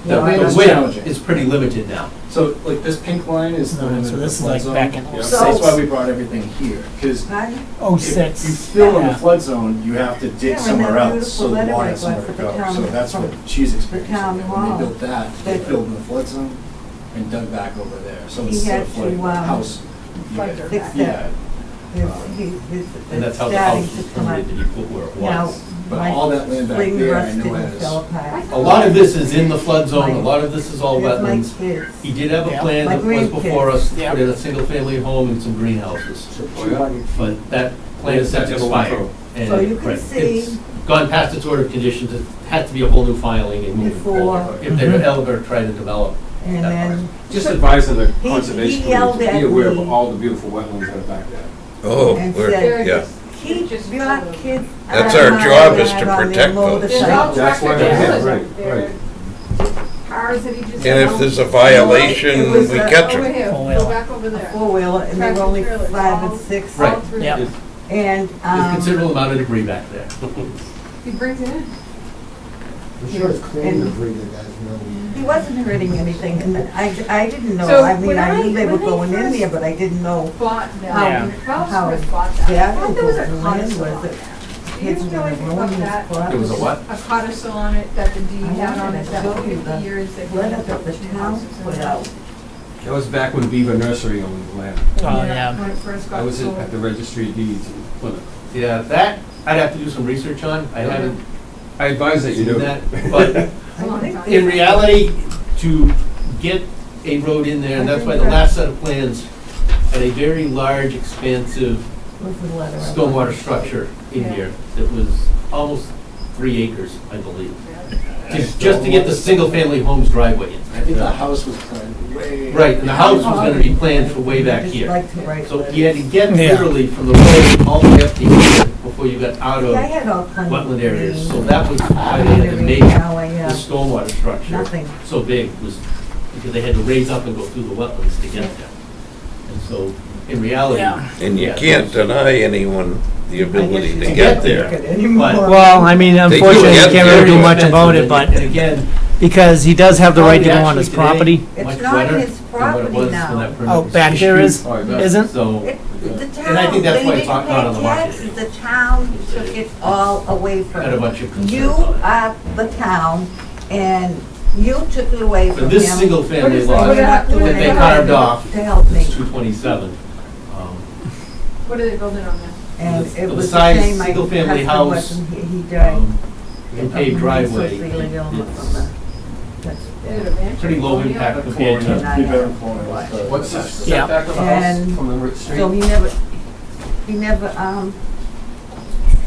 Yeah, The that's width challenging. is pretty limited now. So like this pink line is the No, limit so of the this is flood like zone. back in Yeah. So- That's why we brought everything here, because Pardon? Oh, if you six. fill in Yeah. the flood zone, you have to dig Yeah, and somewhere that else, so beautiful the letter water I has got somewhere for to the go. town- So that's what she's experiencing. town When hall. they built that, they That- filled in the flood zone and dug back over there, so He instead had of flooding to, the house. flood you their had- back. Yeah, And that's how the house was permitted to be put where it Now, was. but all that land back there, I know fell has. apart. A lot of this is in the flood zone, a lot of this is all Here's my wetlands. kids. He did have a Yeah. plan My that was before us, to Yeah. put in a single-family home and some greenhouses. Oh, yeah? But that plan is set to That's expire. overflow. and, So you can right, see- it's gone past its order of conditions, it had to be a whole new filing and moving Before- forward, if they were ever try to develop. And that then. Just advising the He- conservation he yelled committee to at be aware of me. all the beautiful wetlands that are back there. Oh, And we're- said- yeah. Keep your kids. That's out our of my job is yard to on their protect those. motorcycle. They're all That's why tractor they're trailers here, up right, there. right. Cars that he just. And if owned. there's a violation, It was, we uh, catch Over them. here, Four-wheeler. go back over A there. four-wheeler, and they were Tractor only trailers, 5 all- and 6. Right. all three. Yeah. There's And, there's considerable amount of debris back there. He brings it in. I'm sure it's clean debris, he wasn't hurting anything, and I didn't know, So I mean, when I knew they were when going in first there, but I didn't know Bought that. Yeah. When Klaus how first bought that. I bad thought it there was a was, codicil was on it? it. Do Kids you were know anything ruining about his that? property. It was a what? A codicil on it that the deed I had on wanted it to that show would you give the the years they letter built that the two town houses in put it. out. That was back when Beaver Nursery owned the land. Oh, yeah. When it first I got was sold. at the registry of deeds in Plymouth. Yeah, that, I'd have to do some research on, I haven't I advise that you seen do. that, but A long time. in reality, to get a road in there, and that's why the last set of plans had a very large, expansive Was the letter I stormwater wanted. structure in Yeah. here that was almost 3 acres, I believe. Just to get the single-family home's driveway in. I think the house was planned way. Right, and the house was gonna be planned for way back I just here. like to write So letters. you had to get Yeah. literally from the road all the way up to here before you got out See, I of had all kinds of. wetland areas. So names. that was why they had to make Now I the have stormwater structure nothing. so big, was because they had to raise up and go through the wetlands to get there. And so, in reality. Yeah. And you yeah, can't deny anyone the ability to get there. But- Well, I mean, They do unfortunately, you have can't really very do much about it, expensive, but, and again, because he does have the right to go on probably his actually property. today, It's much not wetter his than what it property was when now. that permit Oh, was back there issued. is, Oh, I bet. isn't? So, The and I town, think that's they why it's didn't not on the pay market. taxes, the town took it all away from had a him. bunch of concerns You on it. are the town, and you took it away from But him. this single-family What is lot that? that What they is that? carved off, To help me, it's 227. What are they building on there? and For it the was a size shame my single-family husband house, wasn't here, he died. And paved driveway, So feeling ill from it's the- that's- Is it a mansion? pretty low impact compared to. And I Beaver have- Corner was the- What's the Yeah. setback of the And house from the street? So he never,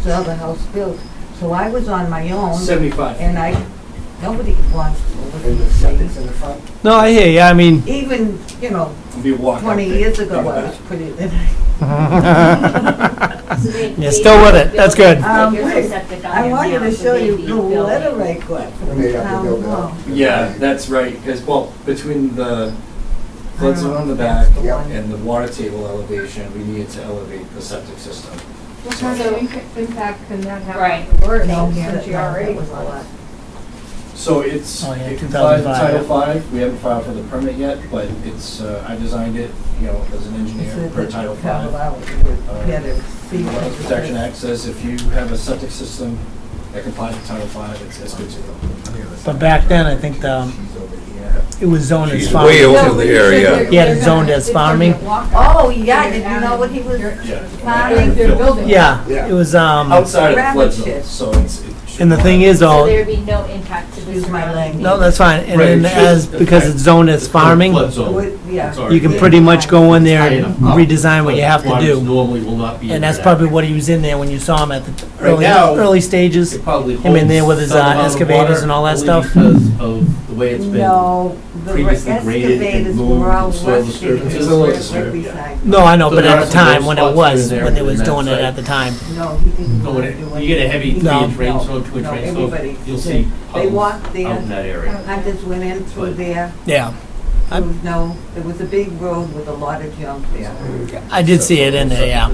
saw the house built, so I was on my own, 75. and nobody wants to And live the septic's with in the front. No, I hear you, I mean, me. Even, Be walk up 20 there. years ago, Think I about was it. pretty, You're still with it. That's good. I wanted to show you the letter I got from the town hall. Yeah, that's right, because, well, between the flood zone on the back and the water table elevation, we needed to elevate the septic system. What kind of impact can that have? Right. on the birds? No, GRA? that was a lot. So it's, Oh, yeah, it complies with 2005, Title V, we haven't filed for the permit yet, but it's, I designed it, as an engineer per Title V. Wetlands Protection Act says if you have a septic system that complies with Title V, it's good to go. But back then, I think it was zoned as She's farming. way over there, yeah. He had it zoned as farming. Oh, yeah, did you know what he was farming? They're building. Yeah, it was, Outside of the flood Rabbit zone, shit. so it should and the thing comply. is, So though, there'd be no impact to the Use my surrounding. language. no, that's fine. And Right, then it should as, because it's zoned as farming, Flood zone. Would- yeah. It's already you can there. pretty much go in there High and enough up, redesign what you have to but waters do. normally will not be. And into that's that. probably what he was in there when you saw him at the Right now, early stages. It probably Him in there holds with his, some amount of excavators water, and all that only stuff. Because of the way it's been. No, the previously graded and excavators moved were all and soil rusted. disturbances. They Soil were disturbed, beside. No, I know, So but there at are the some time low when it spots was, here and when they there was and doing it that's at the time. No, he didn't So want when to do you get a heavy No. 3-inch rainstorm, 2-inch No, rainstorm, everybody you'll did. see They puddles walked out there. in that area. Hunters went in through But- there. Yeah, There was no, there was a big road with a lot of junk there. I did see it in there, yeah.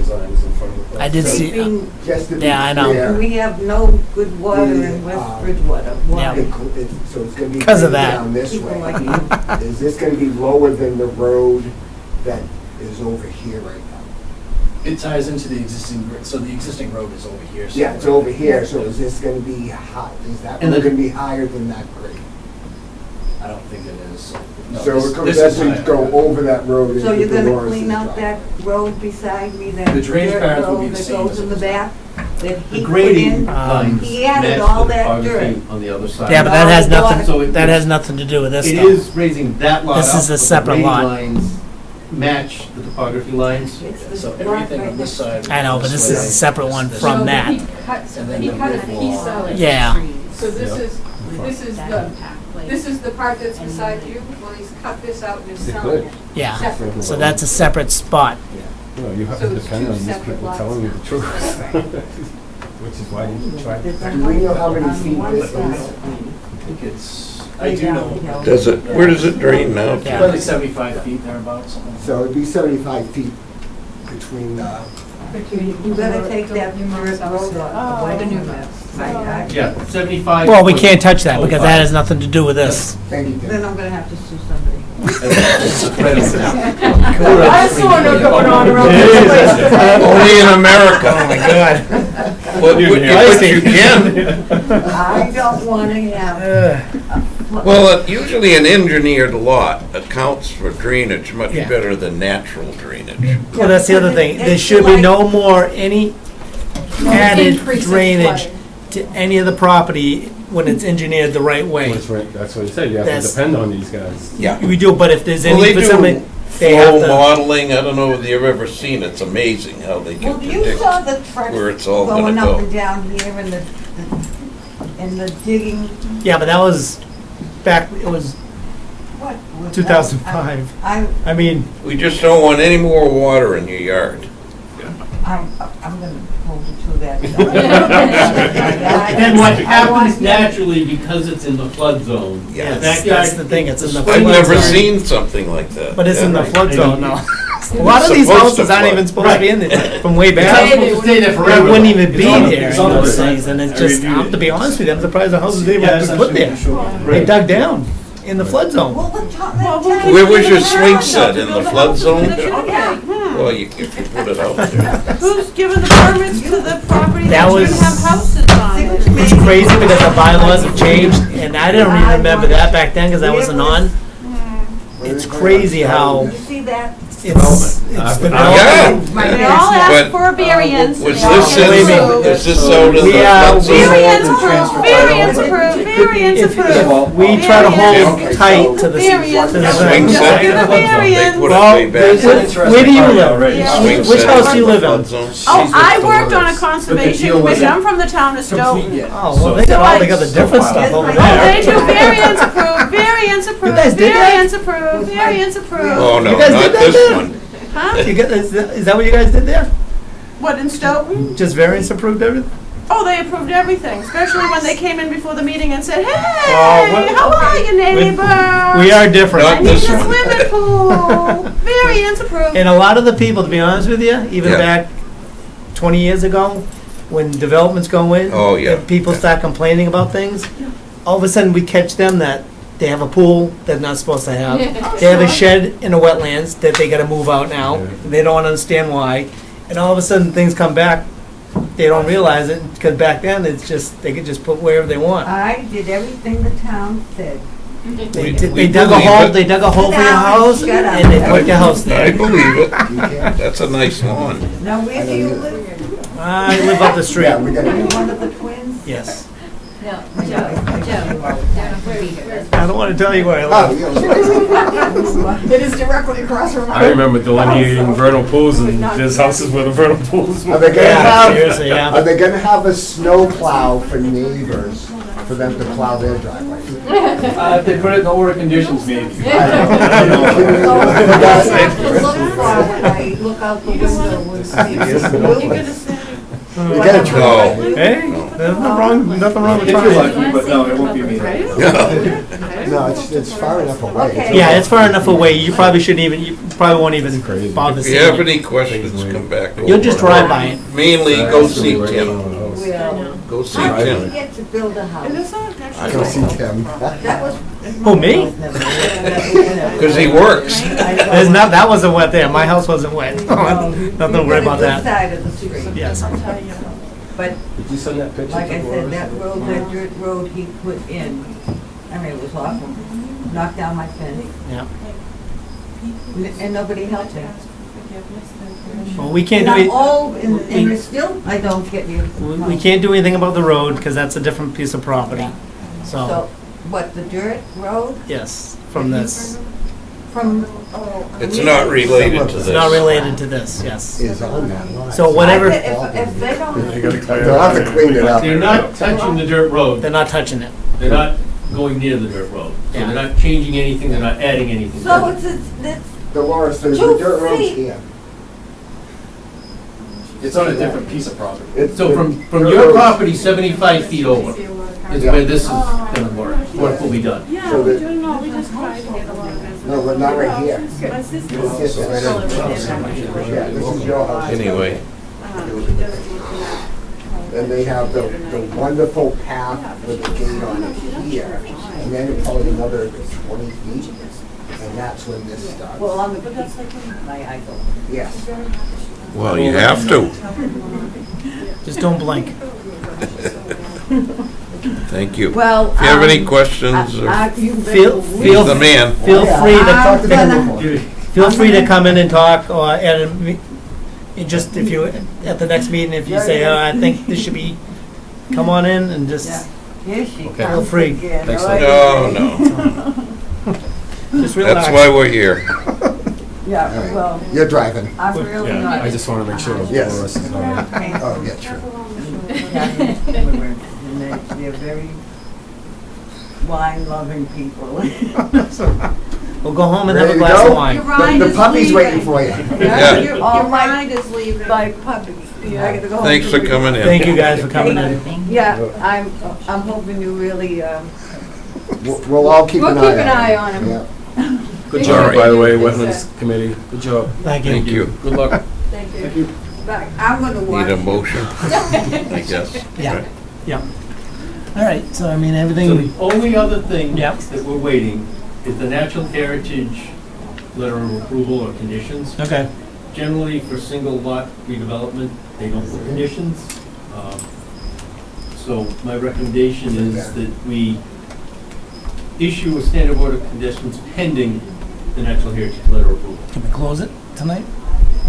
I did see, Being- Just to be Yeah, I know. clear, We have no good water in West Bridgewater. Why? Yeah. So it's gonna be Because of coming that. down this People way. like you. Is this gonna be lower than the road that is over here right now? It ties into the existing, so the existing road is over here. so- Yeah, it's over here, so is this gonna be high, is that And road the- gonna be higher than that grade? I don't think it is. No, So this- it comes, this as is we higher. go over that road into So you're gonna Dolores' clean out driveway. that road beside me, that The drainage dirt patterns will be road the that same goes as in the this. back? That The he put grading in? lines He added match all the that topography dirt. on the other side. yeah, but that has No, nothing, So it- that has nothing to do with this It stuff. is raising that lot up. This is a but the separate grade lot. lines match the topography lines. It's the So lot everything right on this next- side. I know, but this is a separate one This- from So that. He cut And then he the cut a brick piece wall. out. Yeah. So this Yep. is, this is the part that's beside you? Well, he's cut this out and is They selling could. it. Yeah, Separate. so that's a separate spot. No, you have So to it's depend two on these separate people lots telling you now. the truth. Which is why you try. Do we know how many feet this is? I think it's, I do know. Does it, where does it drain now to? Yeah. Probably like 75 feet thereabouts, something like that. So it'd be 75 feet between, You gotta take that first road off. Oh, away the new from map. it. Yeah, 75. Well, we can't touch that because that has nothing to do with this. thank you, Then Tim. I'm gonna have to sue somebody. I saw it going on around Only in America. Oh, my God. But you can. I don't wanna have. Well, usually an engineered lot accounts for drainage much Yeah. better than natural drainage. Well, that's the other thing. There It's should be like- no more, any added Increase in drainage flooding. to any of the property when it's engineered the right way. That's what he said, you have to That's- depend on these guys. Yeah. We do, but if there's Well, any, they for do something, they have flow to. modeling, I don't know whether you've ever seen, it's amazing how they can Well, you predict saw the trucks where it's all gonna going up go. and down here and the digging, Yeah, but that was back, it was what? was that? 2005. I mean, We just don't want any more water in your yard. I'm gonna hold you to that. Then what happens naturally, because it's in the flood zone, Yeah. the that's backyard, the thing, it's in the I've flood never zone. seen something like that. But it's in the Yeah. flood zone now. A lot of It's these supposed to houses aren't flood. even supposed to be in there from way it's back. not supposed to stay there It forever. wouldn't though. even be It's on the- there it's in on the those grid. things, and it's I just, reviewed to be honest with you, I'm surprised the houses they Yeah, were it's put there. They dug down in the flood zone. Well, Where was your swing set, in the flood zone? Yeah. Well, if you put it out there. Who's giving the permits to the property That that was- shouldn't have houses on it? It's crazy because the bylaws have changed, and I don't even remember that back then because I wasn't on. It's crazy how You see that? it's been Yeah. They all ask But for a variance. Was they all this get Believe me. in, approved. is this out in the We, flood zone? Variance Transfer approved, title. variance approved, variance if approved. we try to hold Okay, tight so- to the Variance. to the Swing thing. Just set? get a They variance. put it Well, way there's back. Where do you live? Yeah. Swing Which set house in do you the live in? flood zone? Oh, I worked on a But the conservation deal wasn't commission, I'm from the town of Complete Stoughton. yet. Oh, well, they got all together different stuff over Oh, there. they do variance approved, variance approved, guys did that? variance approved, variance approved. Oh, no, You guys not did that this then? one. Huh? Is that what you guys did there? What, in Stoughton? Just variance approved everything? Oh, they approved everything, especially when they came in before the meeting and said, hey, what- how are you, neighbor? We are different. I Not need a this one. swimming pool. Variance approved. And a lot of the people, to be honest with you, even Yeah. back 20 years ago, when developments go in, Oh, yeah. and people start complaining about things, all of a sudden we catch them that they have a pool they're not supposed to have. They have a shed in the wetlands that they gotta move out now, and they don't understand why. And all of a sudden, things come back, they don't realize it, because back then, it's just, they could just put wherever they want. I did everything the town said. They we dug a believe hole, it. they dug a hole for your Sit down, house, shut up. and they put your house I there. believe it. You can. That's a nice lawn. Now, where do you live? I live up the street. Yeah, we Are you got one of the twins? Yes. No, Joe, I don't wanna tell you where I Oh, live. yeah. It is directly across from. I remember delineating vernal pools, and there's houses where the vernal pools Are were. they gonna Yeah, have, seriously, yeah. are they gonna have a snow plow for neighbors, for them to plow their driveways? If they put it in order conditions, maybe. So I have to look for when I look out the window and see if it's You gotta try. No. Hey, there's nothing wrong with If you're trying. lucky, but no, it won't be me. No, it's far enough away. Okay. Yeah, it's far enough away, you probably shouldn't even, you probably won't even bother If seeing you have it. any questions, come back over. You'll just drive by it. Mainly, go see Tim. Will. Go see How did you Tim. get to build a house? And it's not actually. Go see Tim. That was. Who, me? Because he works. There's not, that wasn't wet there, my house wasn't wet. Nothing to worry about that. Side of the street. Yes. But Did you send that picture? like I said, that road, that dirt road he put in, I mean, it was awful. Knocked down my fence. Yeah. And nobody helped me. Well, we can't And do I'm it, old and it's still, I don't get you. we can't do anything about the road, because that's a different piece of property. So, So, what, the dirt road yes, from this. from? It's not related to this. It's not related to this, yes. Is on that line. So whatever, If they don't. They'll have to clean it up. They're not touching the dirt road, they're not touching it. they're not going near the dirt road. So they're not changing anything, they're not adding anything. So it's, Dolores, the 2 dirt road's feet. here. It's on a different piece of property. So from your property, 75 feet over is where this is gonna work will be done. Yeah, So we that- do know, we just tried to get a lot of business. No, but not right here. My sister. This is right Yeah, this is your house. Anyway, And they have the wonderful path with the gate on it here, and then probably another 20 feet, and that's when this starts. Well, I'm gonna keep my eyes open. Yes. well, you have to. Just don't blink. Thank you. If you Well. have any questions, or Feel he's the man. Feel free Talk to to, them before. feel free to come in and talk, or at a, just if you, at the next meeting, if you say, oh, I think this should be, come on in and just, Here she Okay. comes Feel free. again. Thanks, All right. No, no, just relax. that's why we're here. Yeah, well, You're driving. I'm really Yeah, not. I just want to make sure the Yes. Dolores is on it. Oh, yeah, true. And they're very wine-loving people. We'll go home and There have a you glass go. of wine. The puppy's waiting for you. Yeah. Your ride is leaving. My puppies. I gotta go home. Thanks for coming in. Thank you guys for coming in. Yeah, I'm hoping you really, We'll all keep an eye on it. We'll keep an eye on him. Yeah. Good All job, right. by the way, Wetlands Committee. Good job. Thank you. Thank you. Good luck. thank you. But I'm gonna watch. Need a motion, I guess. Yeah, yeah. All right, so I mean, So everything, the only other thing Yep. that we're waiting is the natural heritage letter of approval or conditions. okay, Generally, for single lot redevelopment, they don't put conditions. So my recommendation is that we issue a standard order of conditions pending the natural heritage letter approval. can we close it tonight?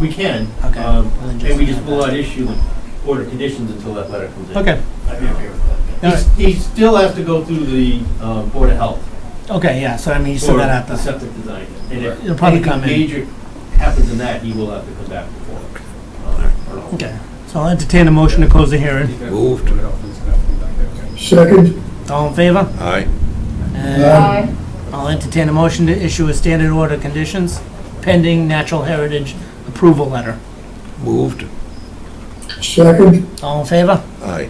We can. Okay. And we just will not issue the order of conditions until that letter comes in. Okay, I'd be okay with that. He still has to go through the Board of Health okay, yeah, so I mean, you still for gotta have the to, septic design. And if It'll probably come in. anything major happens in that, he will have to come back before. okay. So I'll entertain a motion to close the hearing. Moved. Second. All in favor? Aye. And I'll entertain a motion to issue a standard order of conditions pending natural heritage approval letter. Moved. Second. All in favor? Aye.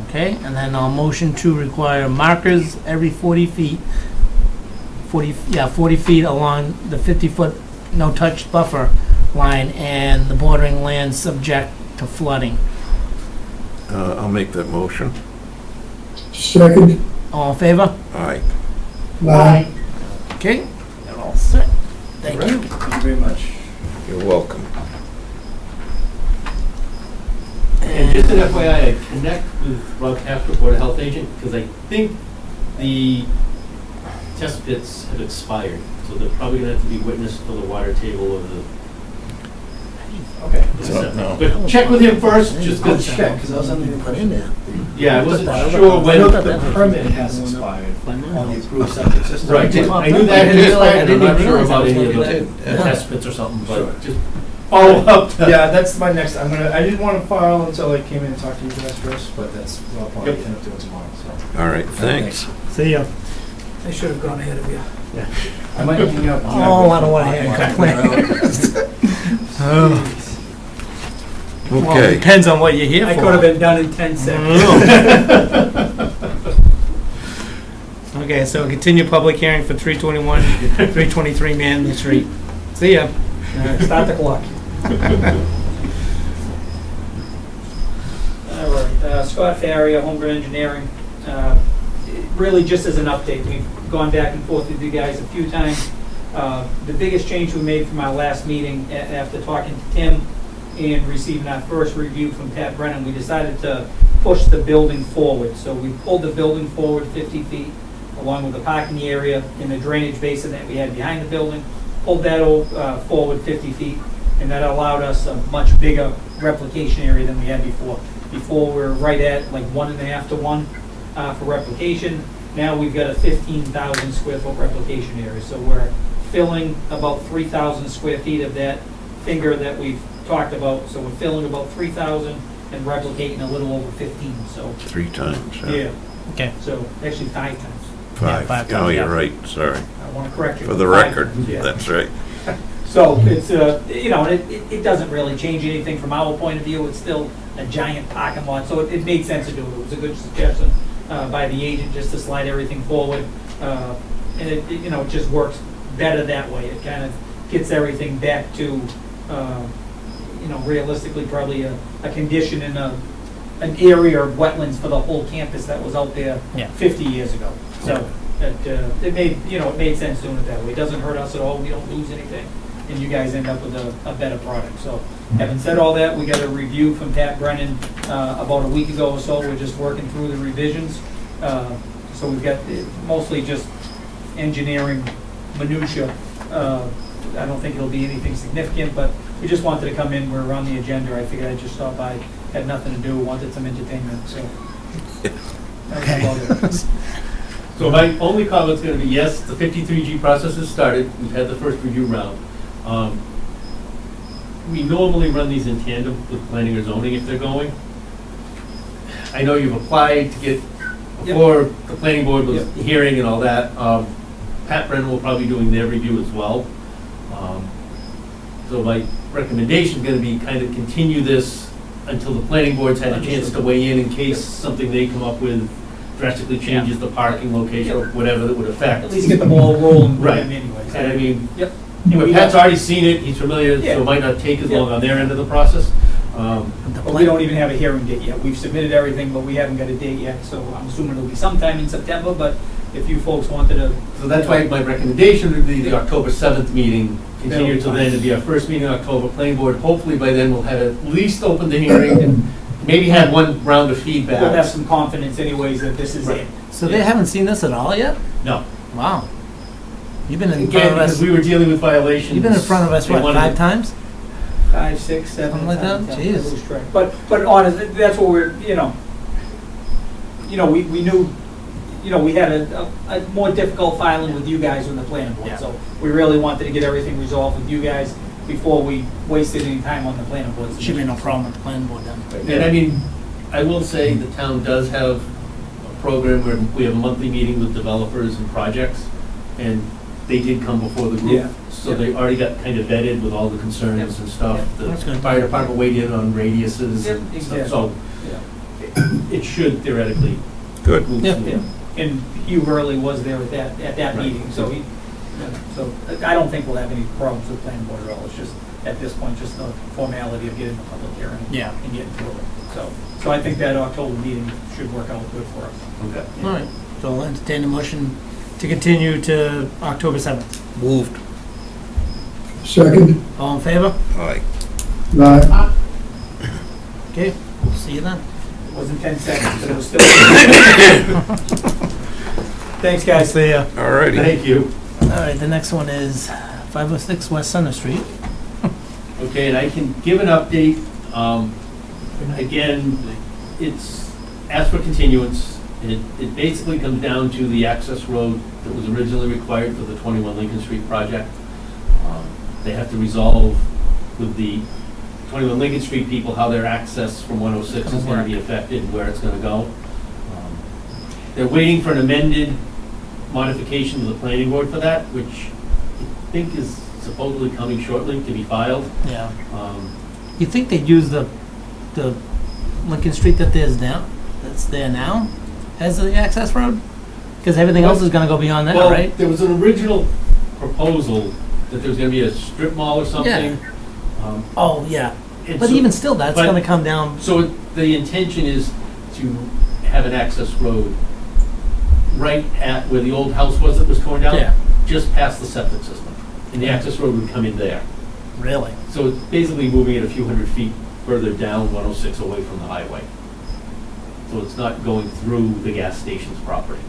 Okay, and then I'll motion to require markers every 40 feet, 40 feet along the 50-foot no-touch buffer line and the bordering land subject to flooding. I'll make that motion. Second. All in favor? Aye. Okay, they're all set. Thank you. Thank you very much. You're welcome. And just an FYI, I connect with Rob Castro, Board of Health agent, because I think the test pits have expired, so they're probably gonna have to be witnessed for the water table of the. Okay. No. But check with him first, just I'll to check, because I was under the impression that Yeah, I wasn't sure I when. know that the permit has expired on the approved septic system. Right, I knew that had expired, I'm not sure about any of the Yeah. test pits or something, Sure. but just follow up. Yeah, that's my next, I didn't want to file until I came in and talked to you guys first, but that's what I'll probably Yep. end up doing tomorrow, so. All right, thanks. See ya. I should have gone ahead of you. I might hang out. Oh, I don't want to hear you complain. Well, it Okay. depends on what you're here for. I could have been done in 10 seconds. Okay, so continue public hearing for 321, 323 Manley Street. See ya. Start the clock. All right, Scott Farrier, Homegrown Engineering. Really just as an update, we've gone back and forth with you guys a few times. The biggest change we made from our last meeting, after talking to Tim and receiving our first review from Pat Brennan, we decided to push the building forward. So we pulled the building forward 50 feet, along with the parking area and the drainage basin that we had behind the building, pulled that forward 50 feet, and that allowed us a much bigger replication area than we had before. Before, we were right at like 1.5 to 1 for replication. Now we've got a 15,000 square foot replication area. So we're filling about 3,000 square feet of that finger that we've talked about. So we're filling about 3,000 and replicating a little over 15, so. 3 times, huh? Yeah, Okay. so actually 5 times. Five. Yeah, 5 Oh, times, you're yeah. right, sorry. I want to correct you. For the 5 record, times, yeah. that's right. So it's, you know, it doesn't really change anything from our point of view. It's still a giant parking lot, so it made sense to do it. It was a good suggestion by the agent just to slide everything forward. And it, you know, it just works better that way. It kind of gets everything back to, you know, realistically probably a condition in an area of wetlands for the whole campus that was out there Yeah. 50 years ago. So it made, you know, it made sense doing it that way. It doesn't hurt us at all. We don't lose anything. And you guys end up with a better product. So having said all that, we got a review from Pat Brennan about a week ago or so. We're just working through the revisions. So we've got mostly just engineering minutia. I don't think it'll be anything significant, but we just wanted to come in. We're on the agenda. I figured I'd just stop by. Had nothing to do. Wanted some entertainment. So that's about it. So my only comment's gonna be, yes, the 53G process has started. We've had the first review round. We normally run these in tandem with planning or zoning if they're going. I know you've applied to get before the planning board was hearing and all that. Pat Brennan will probably be doing their review as well. So my recommendation is gonna be kind of continue this until the planning board's had a chance to weigh in case something they come up with drastically changes the parking location or whatever that would affect. At least get the ball rolling. Right. Anyways. And I mean, Yep. anyway, Pat's already seen it, he's familiar, Yeah. so it might not take as Yeah. long on their end of the process. But we don't even have a hearing date yet. We've submitted everything, but we haven't got a date yet, so I'm assuming it'll be sometime in September, but if you folks wanted to. So that's why my recommendation would be the October 7th meeting, continue till then, it'd be our first meeting in October, planning board, hopefully by then we'll have at least opened the hearing and maybe had one round of feedback. We'll have some confidence anyways that this is it. So they haven't seen this at all yet? No. Wow. You've been in front Again, of because us, we were dealing with violations. you've been in front of us, They what, wanted 5 to- times? 5, 6, 7. Something like that? 10, I Jeez. lose track. But honestly, that's what we're, you know, we knew, you know, we had a more difficult filing with you guys than the planning board. Yeah. So we really wanted to get everything resolved with you guys before we wasted any time on the planning board. Should be no problem with the planning board then. And I mean, I will say the town does have a program where we have a monthly meeting with developers and projects, and they did come before the group. Yeah. So they already got kind of vetted with all the concerns and stuff. That's The good. fire department weighed in on radiuses Yep, and exactly. stuff, so it should theoretically Good. move Yeah. smooth. And Hugh Hurley was there at that Right. meeting, so so I don't think we'll have any problems with planning board at all. It's just, at this point, just the formality of getting the public hearing. Yeah. And getting through it. So I think that October meeting should work out good for us. Okay. All right, so I'll entertain a motion to continue to October 7th. Moved. Second. All in favor? Aye. Aye. Okay, we'll see you then. It wasn't 10 seconds, but it was still. Thanks, guys. See ya. All righty. Thank you. All right, the next one is 506 West Center Street. Okay, and I can give an update. Again, it's asked for continuance. It basically comes down to the access road that was originally required for the 21 Lincoln Street project. They have to resolve with the 21 Lincoln Street people how their access from 106 is going to be affected and where it's going to go. They're waiting for an amended modification to the planning board for that, which I think is supposedly coming shortly to be filed. Yeah. You think they'd use the Lincoln Street that's there now, as the access road? Because everything else is gonna go beyond that, Well, right? there was an original proposal that there was going to be a strip mall or something. Oh, yeah. And But so- even still, that's but- gonna come down, So the intention is to have an access road right at where the old house was that was torn down. Yeah. Just past the septic system. And the access road would come in there. really. So it's basically moving it a few hundred feet further down 106 away from the highway. So it's not going through the gas station's property.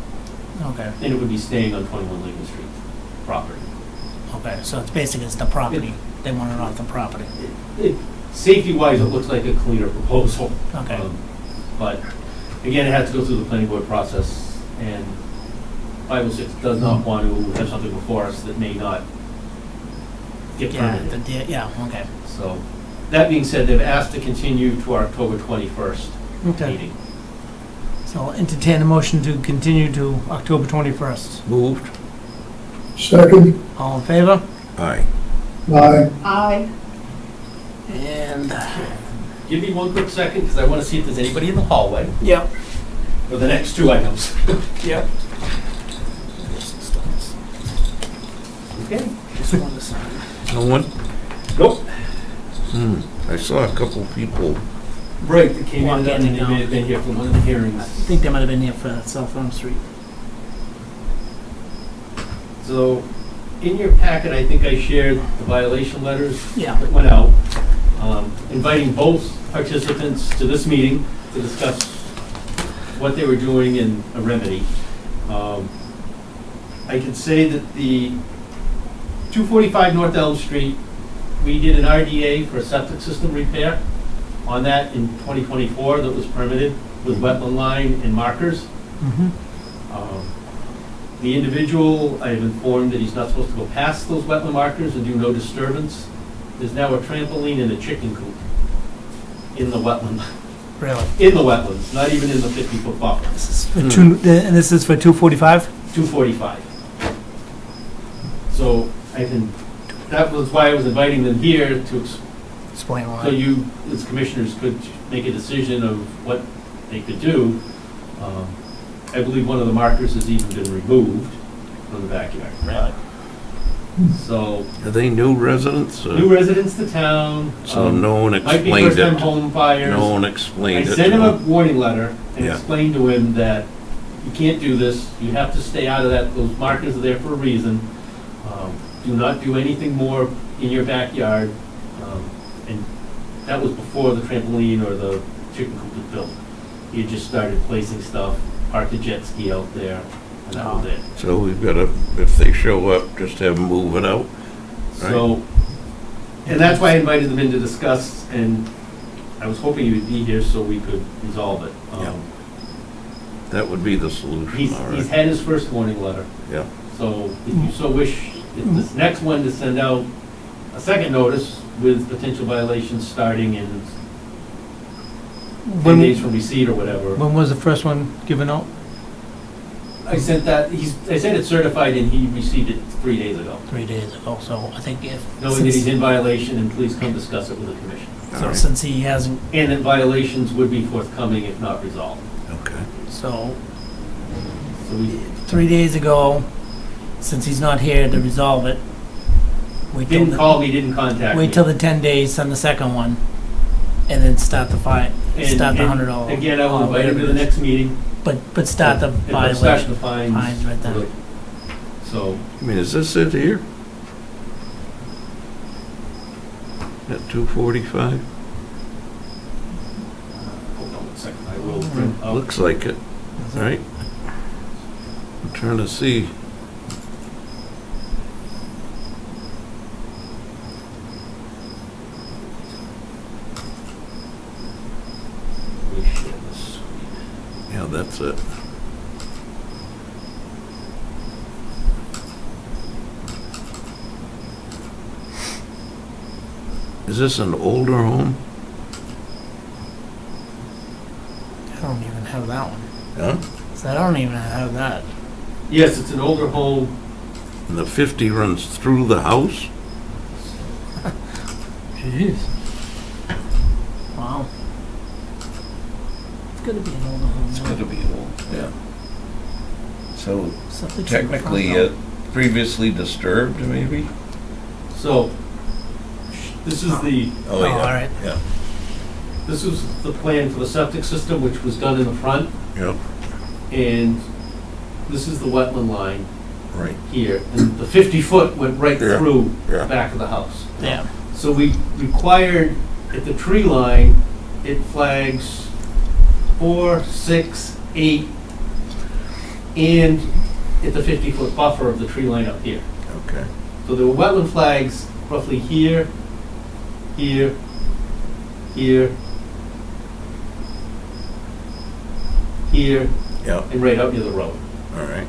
Okay, And it would be staying on 21 Lincoln Street property. okay, so it's basically it's the property, they want it off the property. Safety-wise, it looks like a cleaner proposal. Okay. But again, it has to go through the planning board process, and 506 does not want to have something before us that may not get Yeah, permitted. yeah, okay. So, that being said, they've asked to continue to our October 21st Okay. meeting. So I'll entertain a motion to continue to October 21st. Moved. Second. All in favor? Aye. Aye. Aye. And, Give me one quick second, because I want to see if there's anybody in the hallway yep, for the next two items. yep. Okay. Just one to sign. No one? Nope. I saw a couple people. Right, that came in, Walk and in they and may out. have been here for one of the hearings. I think they might have been here for South Elm Street. So, in your packet, I think I shared the violation letters Yeah. that went out, inviting both participants to this meeting to discuss what they were doing and a remedy. I can say that the 245 North Elm Street, we did an RDA for a septic system repair on that in 2024 that was permitted with wetland line and markers. Mm-hmm. The individual, I have informed that he's not supposed to go past those wetland markers and do no disturbance. There's now a trampoline and a chicken coop in the wetland, Really? in the wetlands, not even in the 50-foot buffer. This is for and this is for 245? 245. So I can, that was why I was inviting them here to, Explain so why. you, as commissioners, could make a decision of what they could do. I believe one of the markers has even been removed from the backyard. Really? So, Are they new residents? new residents to town. So no one Might be explained first-time it. home buyers. No one I explained it to sent him a them. warning letter and Yeah. explained to him that you can't do this, you have to stay out of that, those markers are there for a reason. Do not do anything more in your backyard. And that was before the trampoline or the chicken coop was built. He had just started placing stuff, parked a jet ski out there, and that was it. So we've got to, if they show up, just have them move it out. So, and that's why I invited them in to discuss, and I was hoping he would be here so we could resolve it. Yeah. That would be the solution, He's all right. had his first warning letter. Yeah. So if you so wish, if this next one to send out a second notice with potential violations starting in 10 days from receipt or whatever. When was the first one given out? I sent that, I sent it certified and he received it 3 days ago. 3 days ago, so I think if. Knowing that he's in violation, and please come discuss it with the commission. So since he hasn't, And that violations would be forthcoming if not resolved. Okay. so So we 3 days ago, since he's not here to resolve it, wait till didn't the, call me, didn't contact me. wait till the 10 days, send the second one, and then start the fine, And- start the and $100. Again, I will invite him to the next meeting. But start the And we'll start the violation, fines. fines right then. So, I mean, is this it here? At 245? hold on 1 second, I will print out. Looks like it, right? I'm trying to see. Let me share this screen. Yeah, that's it. Is this an older home? I don't even have that one. Huh? So I don't even have that. Yes, it's an older home. And the 50 runs through the house? Jeez. Wow. It's gonna be an older home. It's though. gotta be old, yeah. So Something's in the front, technically, though. previously disturbed, maybe? So, this is the, Oh, yeah. all right. Yeah, this is the plan for the septic system, which was done in the front, yep, and this is the wetland line right. here, and the 50-foot went right Yeah, through yeah. the back of the house. Yeah. So we required, at the tree line, it flags 4, 6, 8, and at the 50-foot buffer of the tree line up here. Okay, So there were wetland flags roughly here, here, here, here, yep, and right up near the road. all right.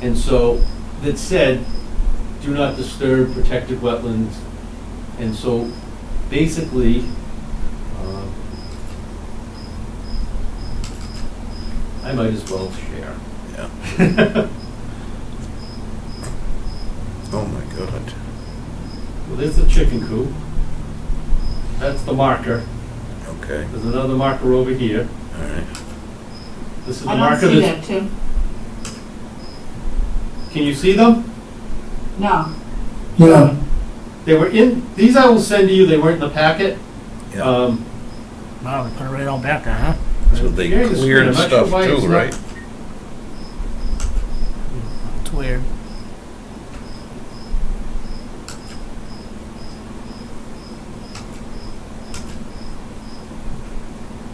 And so that said, do not disturb protected wetlands. And so basically, I might as well share. Yeah. Oh, my God. Well, there's the chicken coop. That's the marker. Okay, There's another marker over here. all right. This is the I don't marker see that's, that, Tim. can you see them? No. Yeah, They were in, these I will send to you, they weren't in the packet. Yeah, Wow, they put it right on back there, huh? so they Sharing the screen, cleared I'm not sure stuff why it's too, not- right? It's weird.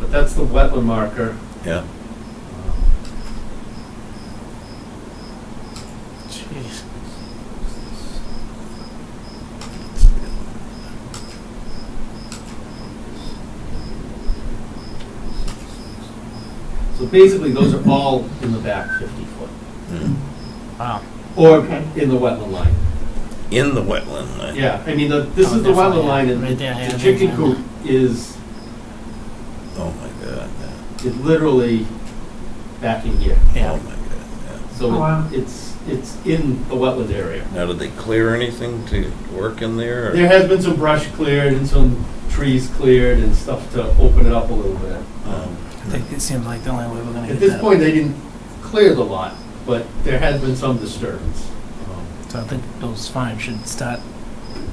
But that's the wetland marker. Yeah, Jeez. So basically, those are all in the back 50 foot, Wow. or Okay. in the wetland line. in the wetland line. Yeah, I mean, this Oh, is the definitely, wetland line, and right there, yeah, the chicken yeah. coop is Oh, my God, yeah. literally back in here. Oh, Yeah. my God, So Oh, wow. it's in the wetland area. yeah. Now, did they clear anything to work in there? or- There has been some brush cleared and some trees cleared and stuff to open it up a little bit. I think it seems like the only way we're gonna At get this that. point, they didn't clear the lot, but there has been some disturbance. So I think those fines should start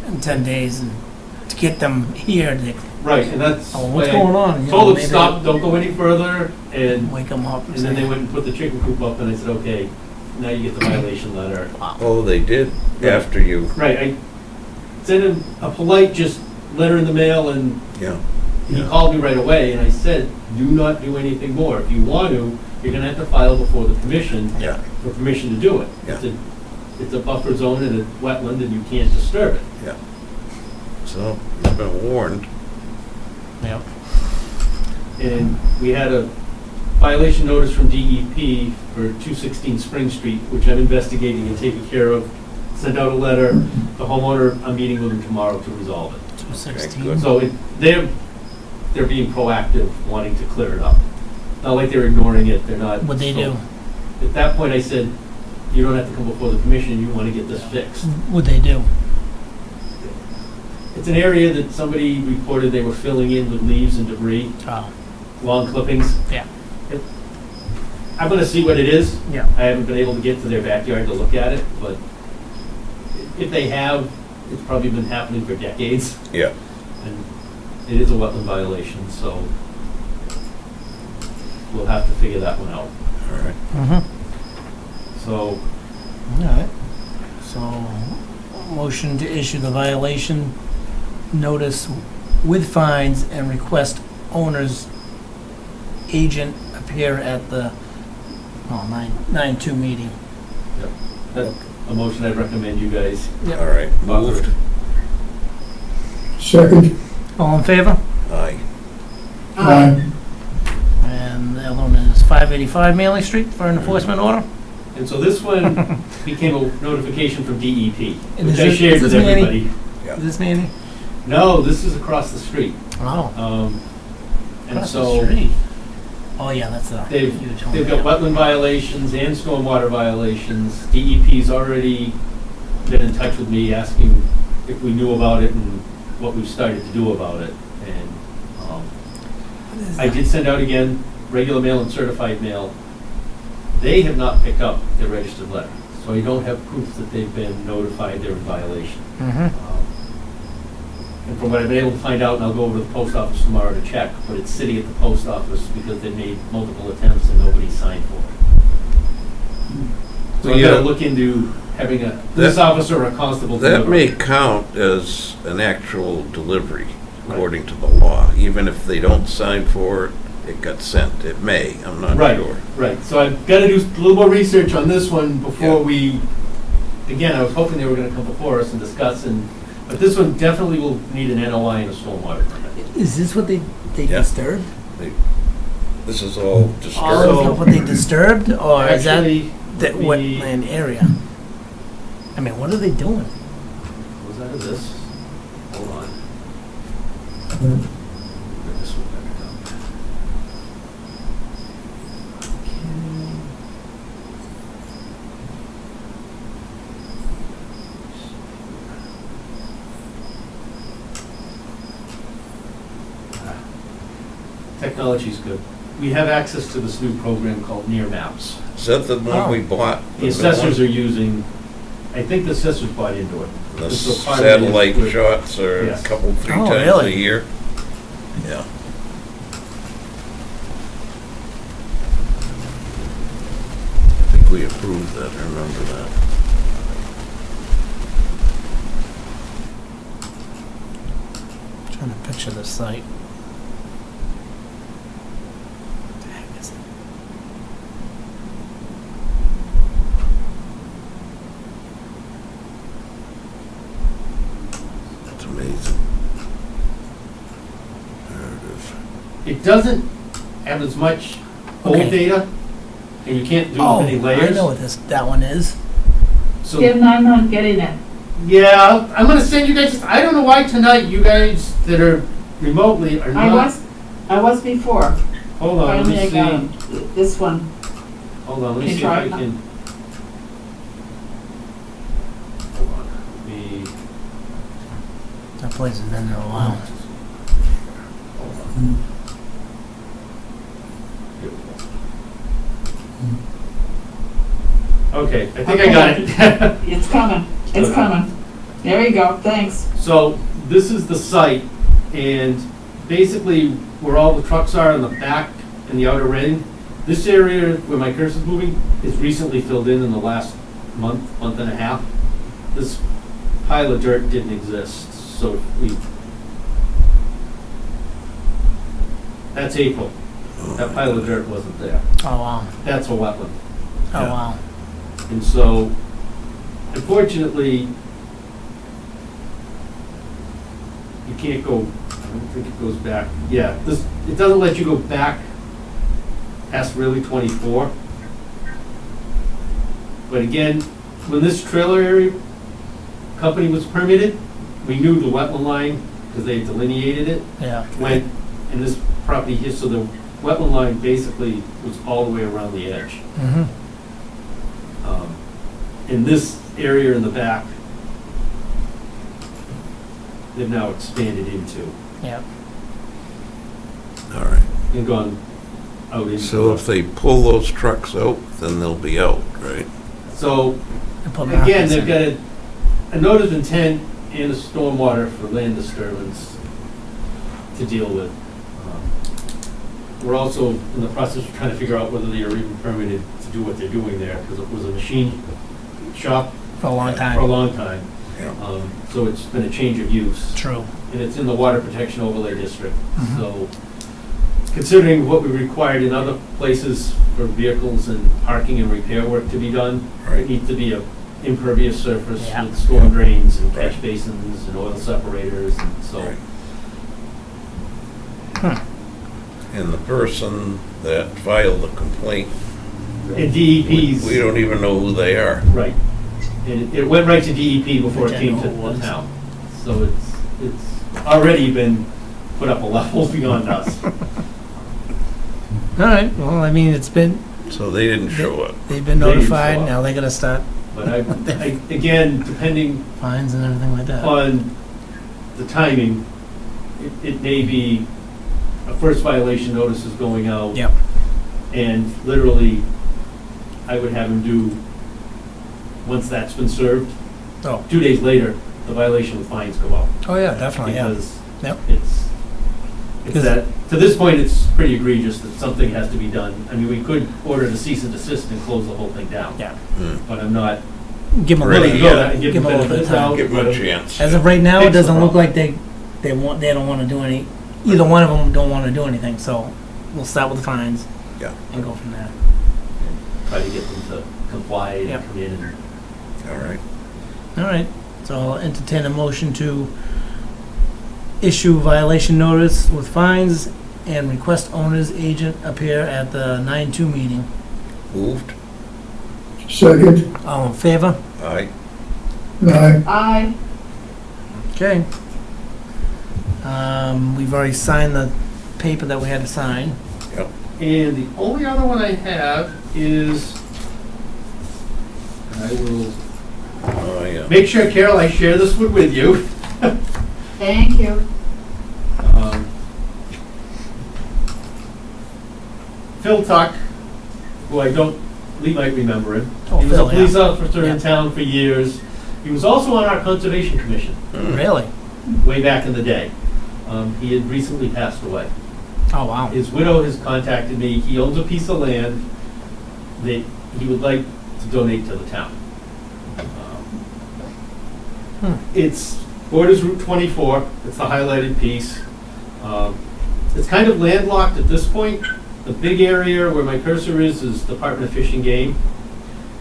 in 10 days, and to get them here, they Right, and that's. Oh, what's why I going on? You know, Told them, maybe- stop, don't go any further, and wake them up. and then they went and put the chicken coop up, and I said, okay, now you get the violation letter. Oh, they did, Right. after you, Right, I sent him a polite just letter in the mail, and yeah. he Yeah. called me right away, and I said, do not do anything more. If you want to, you're gonna have to file before the commission Yeah, for permission to do it. Yeah. It's a buffer zone and a wetland, and you can't disturb it. yeah. So, you've been warned. Yep. And we had a violation notice from DEP for 216 Spring Street, which I'm investigating and taking care of. Sent out a letter, the homeowner, I'm meeting with him tomorrow to resolve it. 216. good. So they're being proactive, wanting to clear it up. Not like they're ignoring it, they're not. What'd they do? at that point, I said, you don't have to come before the commission, you want to get this fixed. What'd they do? It's an area that somebody reported they were filling in with leaves and debris, Oh, lawn clippings. yeah, I'm gonna see what it is. yeah. I haven't been able to get to their backyard to look at it, but if they have, it's probably been happening for decades, Yeah. and it is a wetland violation, so we'll have to figure that one out. All right. Mm-hmm. So, All right. So, motion to issue the violation notice with fines and request owner's agent appear at the 9/2 meeting. that's a motion I'd recommend you guys. All right, moved. Second. All in favor? Aye. Aye. And the other one is 585 Manley Street for an enforcement order. And so this one became a notification from DEP, And which is I this- shared is with this Manny? everybody. Is this Manny? No, this is across the street. Oh. And Across the so street. Oh, yeah, that's the. they've you told me got that. wetland violations and stormwater violations. DEP's already been in touch with me asking if we knew about it and what we've started to do about it. And What is I that? did send out again, regular mail and certified mail. They have not picked up their registered letter, so I don't have proof that they've been notified they're in violation. Mhm. And from what I've been able to find out, and I'll go over to the post office tomorrow to check, but it's sitting at the post office because they made multiple attempts and nobody signed for it. So Well, you gotta yeah. look into having a police officer or a constable That deliver. may count as an actual delivery, according to the law. Even if they don't sign for it, it got sent. It may, I'm not Right, sure. right. So I've gotta do a little more research on this one before Yeah. we, again, I was hoping they were gonna come before us and discuss, but this one definitely will need an NOI and a stormwater permit. Is this what they Yeah. disturbed? This is all All disturbed. of that what they disturbed, or is that Actually, that we- wetland area? I mean, what are they doing? Was that of this? Hold on. Mm. Get this one back up. Technology's good. We have access to this new program called Near Maps. Is that the one we bought? The assessors are using, I think the assessors bought into it. The This is a part of it is satellite with- shots are a Yes. couple, 3 Oh, times really? a year? Yeah. I think we approved that, I remember that. Trying to picture the site. What the heck is it? That's amazing. There it is. It doesn't have as much old Okay. data, and you can't do Oh, any I layers. know what that one is. So, Tim, I'm not getting it. yeah, I'm gonna send you guys, I don't know why tonight you guys that are remotely are not. I was before. Hold on, let Finally, I me got see. it. This one. Hold on, let me Can you see if try I it? can. Hold on, let me. That place has been there a while. Hold on. Okay, I think I got it. It's coming. It's Okay. coming. There you go. Thanks. So this is the site, and basically where all the trucks are in the back and the outer ring, this area where my cursor's moving is recently filled in the last month and a half. This pile of dirt didn't exist, so that's April. That pile of dirt wasn't there. Oh, wow. That's a wetland. Oh, Yeah. wow. And so, unfortunately, you can't go, I don't think it goes back, yeah, this, it doesn't let you go back past really 24. But again, when this trailer area company was permitted, we knew the wetland line, because they delineated it, Yeah. went in this property here, so the wetland line basically was all the way around the edge. Mm-hmm. in this area in the back, they've now expanded into Yeah. All right. and gone out into. So if they pull those trucks out, then they'll be out, right? So, And put again, markers they've in. got a notice of intent and a stormwater for land disturbance to deal with. We're also in the process of trying to figure out whether they are even permitted to do what they're doing there, because it was a machine shop For a long for a time. long time. Yeah. So it's been a change of use. True. And it's in the Water Protection Overlay District. Mhm. So considering what we required in other places for vehicles and parking and repair work to be done, Right. it needs to be a impervious surface Yeah. with storm drains and catch Right. basins and oil separators, and so. Right. Hmm. And the person that filed the complaint, And DEP's. we don't even know who they are. Right. And it went right to DEP before it Which I came know to it was. the town. So it's already been put up a level beyond us. All right, well, I mean, it's been, So they didn't show up. they've been They didn't notified, show up. now they gotta start But I, again, depending fines and everything like that. on the timing, it may be a first violation notice is going out. Yep. And literally, I would have him do, once that's been served, Oh, 2 days later, the violation with fines go out. oh yeah, definitely, yeah. Because Yep. it's Because- that, to this point, it's pretty egregious that something has to be done. I mean, we could order the cease and desist and close the whole thing down. Yeah. But I'm not Give them a Ready, little, willing to go that and give give them them a benefit little of bit the of doubt. Give them a but- chance. as of right now, it Fix the doesn't look problem. like they don't wanna do any, either one of them don't wanna do anything, so we'll start with the fines. Yeah. And go from there. Try to get them to comply and Yep. come in and. All right. All right, so I'll entertain a motion to issue violation notice with fines and request owner's agent appear at the 9/2 meeting. Moved? Second. All in favor? Aye. Aye. Aye. Okay. We've already signed the paper that we had to sign. Yep. And the only other one I have is, I will Oh, yeah. make sure, Carol, I share this one with you. Thank you. Phil Tuck, who I don't, Lee might remember him. Oh, He was a Phil, yeah. police officer in Yeah. town for years. He was also on our Conservation Commission Really? way back in the day. He had recently passed away. Oh, wow. His widow has contacted me. He owns a piece of land that he would like to donate to the town. It's borders Route 24. It's the highlighted piece. It's kind of landlocked at this point. The big area where my cursor is Department of Fish and Game.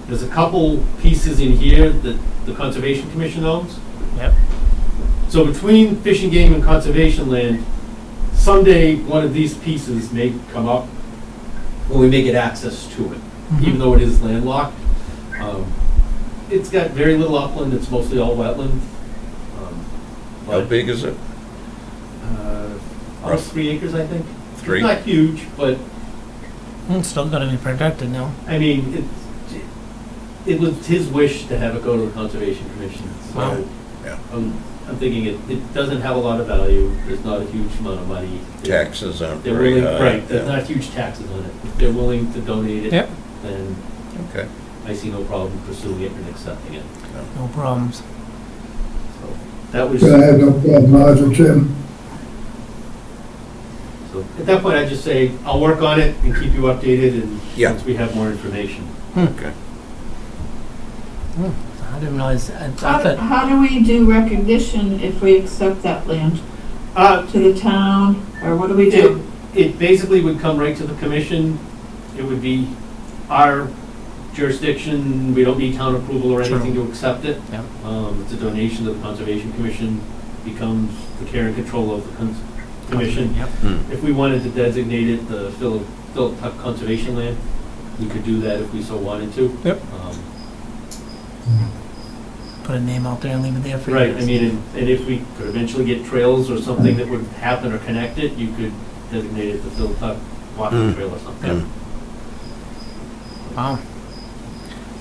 There's a couple pieces in here that the Conservation Commission owns. Yep. So between Fish and Game and Conservation Land, someday one of these pieces may come up when we may get access to it, even though it is landlocked. It's got very little upland, it's mostly all wetland. How But, big is it? almost 3 acres, I think. 3? It's not huge, but, It's still gonna be protected now. I mean, it was his wish to have it go to the Conservation Commission, Wow. so. Yeah. I'm thinking it doesn't have a lot of value, there's not a huge amount of money. Taxes aren't They're very willing, high. right, there's Yeah. not huge taxes on it. If they're willing to donate it, Yep. then Okay. I see no problem pursuing it and accepting it. No problems. So that was, I have no problem either, Tim. so at that point, I'd just say, I'll work on it and keep you updated and Yeah. once we have more information. Okay. I didn't realize, I thought, How do we do recognition if we accept that land Uh, to the town, or what do we do? It basically would come right to the commission. It would be our jurisdiction. We don't need town approval or anything to accept it. Yep. It's a donation to the Conservation Commission, becomes the care and control of the commission. Yep. If we wanted to designate it the Phil Tuck Conservation Land, we could do that if we so wanted to. Yep. Put a name out there and leave it there for you. Right, I mean, and if we could eventually get trails or something that would happen or connect it, you could designate it the Phil Tuck walking trail or something. Wow.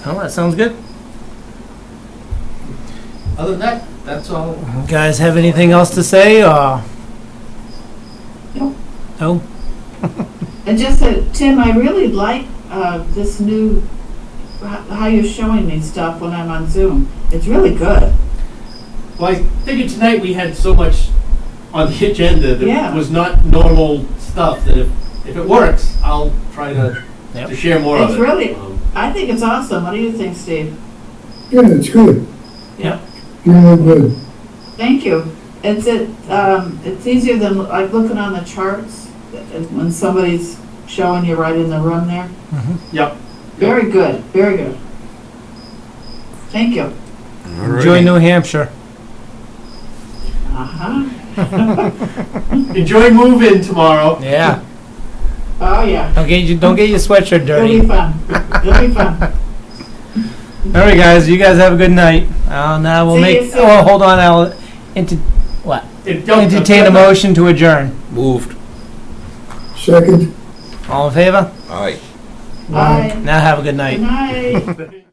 Well, that sounds good. Other than that, that's all. You guys have anything else to say, or? No. No? And just that, Tim, I really like this new, how you're showing me stuff when I'm on Zoom. It's really good. Well, I figured tonight we had so much on the agenda that Yeah. was not normal stuff, that if it works, I'll try to share more of It's it. really, I think it's awesome. What do you think, Steve? Yeah, it's good. Yeah. Really good. Thank you. It's easier than like looking on the charts when somebody's showing you right in the room there. Yep. Very good, very good. Thank you. Enjoy New Hampshire. Uh-huh. Enjoy move-in tomorrow. Yeah. Oh, yeah. Don't get your sweatshirt dirty. It'll be fun. It'll be fun. All right, guys. You guys have a good night. Now we'll See make. you soon. Oh, hold on. I'll entertain a motion to adjourn. Moved. Second. All in favor? Aye. Bye. Now have a good night. Good night.